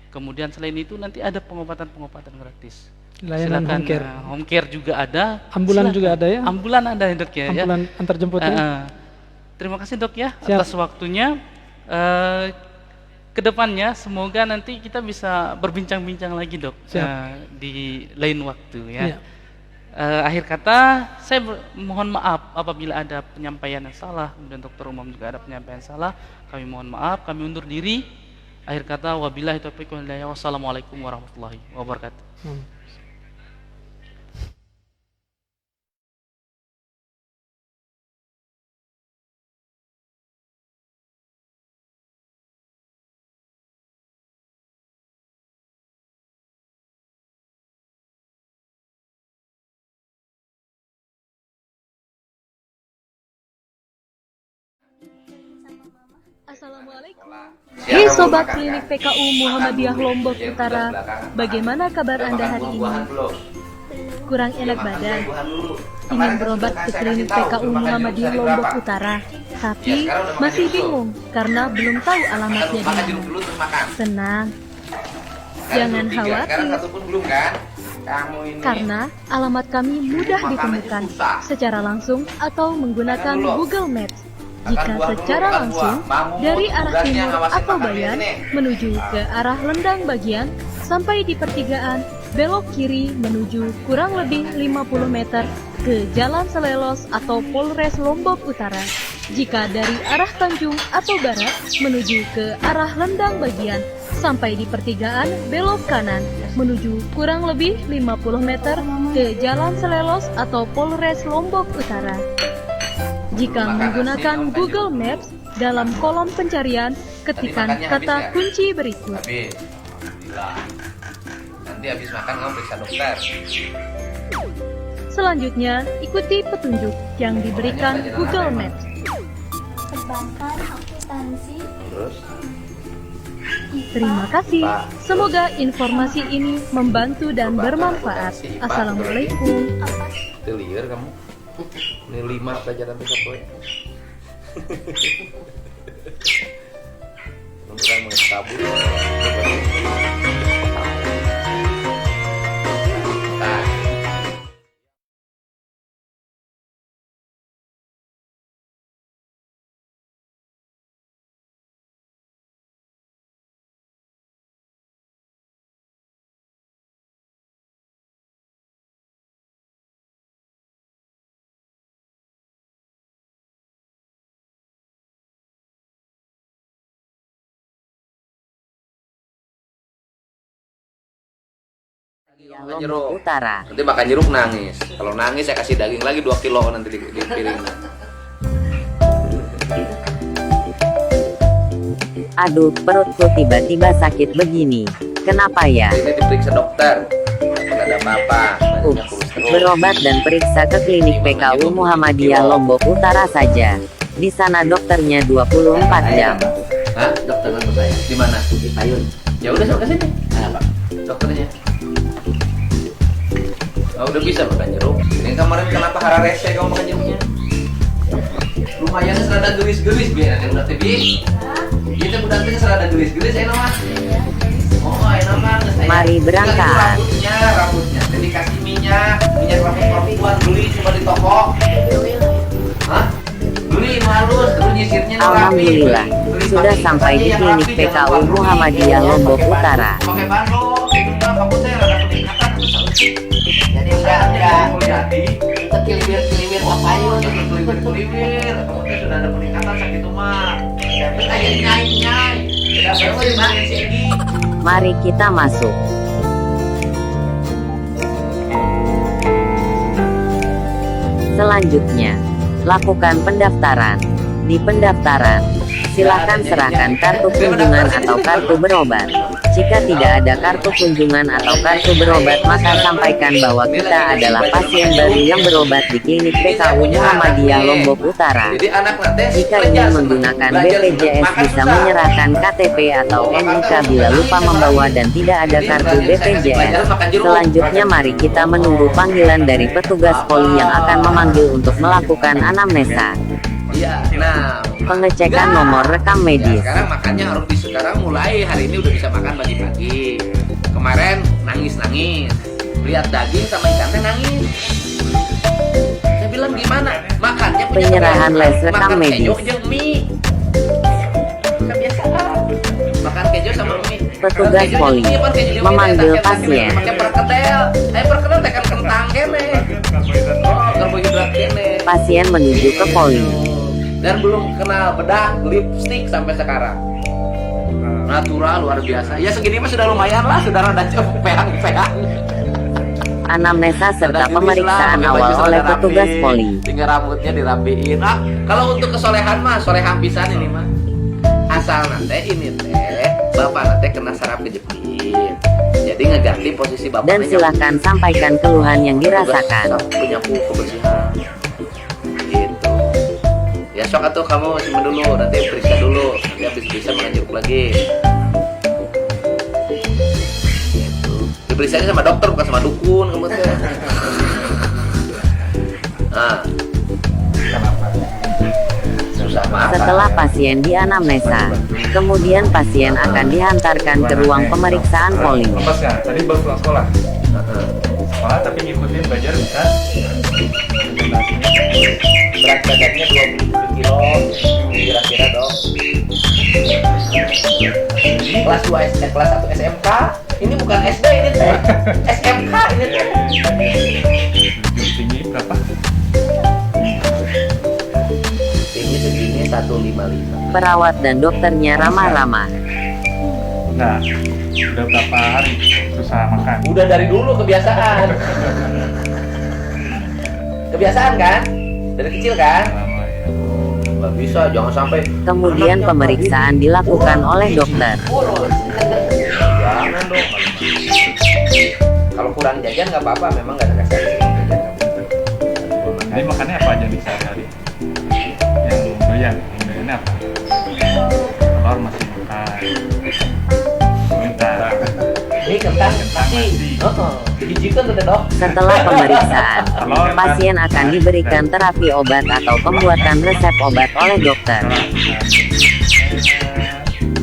Kemudian selain itu nanti ada pengobatan-pengobatan gratis. Layanan Silakan, home care. home care juga ada. Ambulan Silakan. juga ada ya? Ambulan ada ya dok ya. Ambulan antar jemput ya? Terima kasih dok ya Siap. atas waktunya. Kedepannya semoga nanti kita bisa berbincang-bincang lagi dok di lain waktu ya. Ya. Akhir kata, saya mohon maaf apabila ada penyampaian yang salah, kemudian Dokter Umam juga ada penyampaian salah. Kami mohon maaf, kami undur diri. Akhir kata, wabillahi taufiq wal hidayah. Wassalamualaikum warahmatullahi wabarakatuh. Assalamualaikum. Hei Sobat Klinik PKU Muhammadiyah Lombok Utara, bagaimana kabar Anda hari ini? Kurang enak badan? Ingin berobat ke klinik PKU Muhammadiyah Lombok Utara, tapi masih bingung karena belum tahu alamatnya di mana? Tenang, jangan khawatir, karena alamat kami mudah ditemukan secara langsung atau menggunakan Google Maps. Jika secara langsung dari arah timur atau bayan menuju ke arah Lendang Bagian sampai di pertigaan, belok kiri menuju kurang lebih 50 meter ke Jalan Selelos atau Polres Lombok Utara. Jika dari arah Tanjung atau Barat menuju ke arah Lendang Bagian sampai di pertigaan, belok kanan menuju kurang lebih 50 meter ke Jalan Selelos atau Polres Lombok Utara. Jika menggunakan Google Maps, dalam kolom pencarian, ketikkan kata kunci berikut. Nanti habis makan kamu periksa dokter. Selanjutnya, ikuti petunjuk yang diberikan Google Maps. Perbankan, akuntansi, Terus Terima kasih. Semoga informasi ini membantu dan bermanfaat. Assalamualaikum. Liar kamu. Ini 5 pelajaran besok gue. Bukan mengetahui. Lombok Utara. Nanti makan jeruk nangis. Kalau nangis saya kasih daging lagi 2 kilo nanti di piring. Aduh, perutku tiba-tiba sakit begini. Kenapa ya? Ini diperiksa dokter. Nggak ada apa-apa. Banyak kolesterol. Berobat dan periksa ke klinik PKU Muhammadiyah Lombok Utara saja. Di sana dokternya 24 jam. Hah? Dokter apa saya? Di mana? Di Payun. Ya udah sok ke sini. Apa? Dokternya. Oh, udah bisa makan jeruk. Ini kemarin kenapa hara rese kamu makan jeruknya? Lumayan serada geris-geris biar nanti udah TV. Itu udah nanti serada geris-geris enak mah. Oh, enak banget saya. Mari berangkat. Rambutnya. Jadi kasih minyak rambut perempuan beli cuma di toko. Hah? Beli halus, terus nyisirnya rapi. Alhamdulillah, sudah sampai di klinik PKU Muhammadiyah Lombok Utara. Pakai bando, kamu saya rada peningkatan. Jadi enggak jadi keliwir Payun, keliwir. Kamu sudah ada peningkatan sakit mah. Ayo nyai. Tidak perlu di sini. Mari kita masuk. Selanjutnya, lakukan pendaftaran. Di pendaftaran, silakan serahkan kartu kunjungan atau kartu berobat. Jika tidak ada kartu kunjungan atau kartu berobat, maka sampaikan bahwa kita adalah pasien baru yang berobat di klinik PKU Muhammadiyah Lombok Utara. Jika ingin menggunakan BPJS, bisa menyerahkan KTP atau NIK bila lupa membawa dan tidak ada kartu BPJS. Selanjutnya, mari kita menunggu panggilan dari petugas poli yang akan memanggil untuk melakukan anamnesa. Iya, nah Pengecekan nomor rekam medis. Sekarang makannya harus sekarang mulai hari ini udah bisa makan pagi-pagi. Kemarin nangis. Lihat daging sama ikannya nangis. Saya bilang gimana? Makannya punya Penyerahan les rekam makan medis. kejo jeung mie. Kebiasaan. Makan kejo sama mie. Petugas poli memanggil pasien. Pakai perkedel. Perkedel tekan kentang kene. Oh, karbohidrat kene. Pasien menuju ke poli. Dan belum kenal bedak, lipstick sampai sekarang. Natural luar biasa. Ya segini mah sudah lumayan lah, sudah rada peang-peang. Anamnesa serta pemeriksaan awal oleh petugas poli. Tinggal rambutnya dirapiin. Kalau untuk kesolehan mah, solehan pisan ini mah. Asal nanti ini teh, bapak nanti kena saraf kejepit. Jadi ngeganti posisi bapak. Dan silakan sampaikan keluhan yang dirasakan. Penyapu kebersihan. Gitu. Ya sok atuh kamu simpen dulu, nanti periksa dulu, nanti habis bisa makan jeruk lagi. Gitu. Diperiksanya sama dokter bukan sama dukun kamu tuh. Nah. Susah maaf. Setelah pasien dianamnesa, kemudian pasien akan dihantarkan ke ruang pemeriksaan poli. Pas ya, tadi baru pulang sekolah. Sekolah tapi ngikutin belajar bisa. Berat badannya 20 kilo kira-kira dok. Kelas 2 SD, kelas 1 SMK. Ini bukan SD ini teh. SMK ini teh. Tinggi berapa? Tinggi segini 155. Perawat dan dokternya ramah-ramah. Nah, udah berapa hari susah makan? Udah dari dulu kebiasaan. Kebiasaan kan? Dari kecil kan? Lama ya. Nggak bisa, jangan sampai. Kemudian pemeriksaan dilakukan oleh dokter. Kurus. Jangan dong. Kalau kurang jajan nggak apa-apa, memang nggak ada kasih jajan. Jadi makannya apa aja nih sehari-hari? Yang doyan apa? Telur masih makan. kentang nasi. Hiji kan teh dok. Setelah pemeriksaan, pasien akan diberikan terapi obat atau pembuatan resep obat oleh dokter.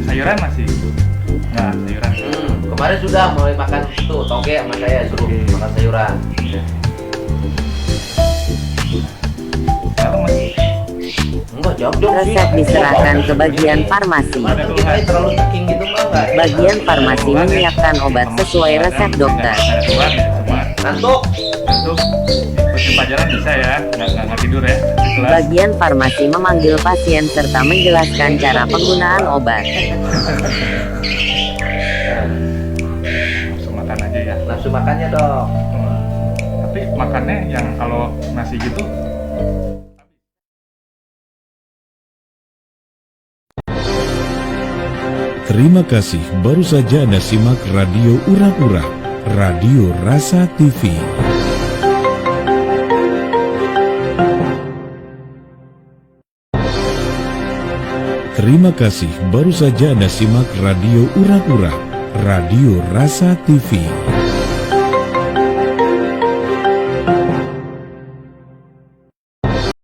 Sayuran masih? Enggak, sayuran. Kemarin sudah mulai makan itu toge sama saya suruh makan sayuran. Sekarang masih? Enggak jawab dong. Resep diserahkan ke bagian farmasi. Kita terlalu saking gitu mah enggak. Bagian farmasi menyiapkan obat sesuai resep dokter. Ada keluar nih semua. Ngantuk. Untuk ikutin pelajaran bisa ya, nggak tidur ya. Di kelas. Bagian farmasi memanggil pasien serta menjelaskan cara penggunaan obat. Langsung makan aja ya. Nafsu makannya dok. Tapi makannya yang kalau nasi gitu. Terima kasih, baru saja Anda simak Radio Urang-Urang, Radio Rasa TV. Terima kasih, baru saja Anda simak Radio Urang-Urang, Radio Rasa TV.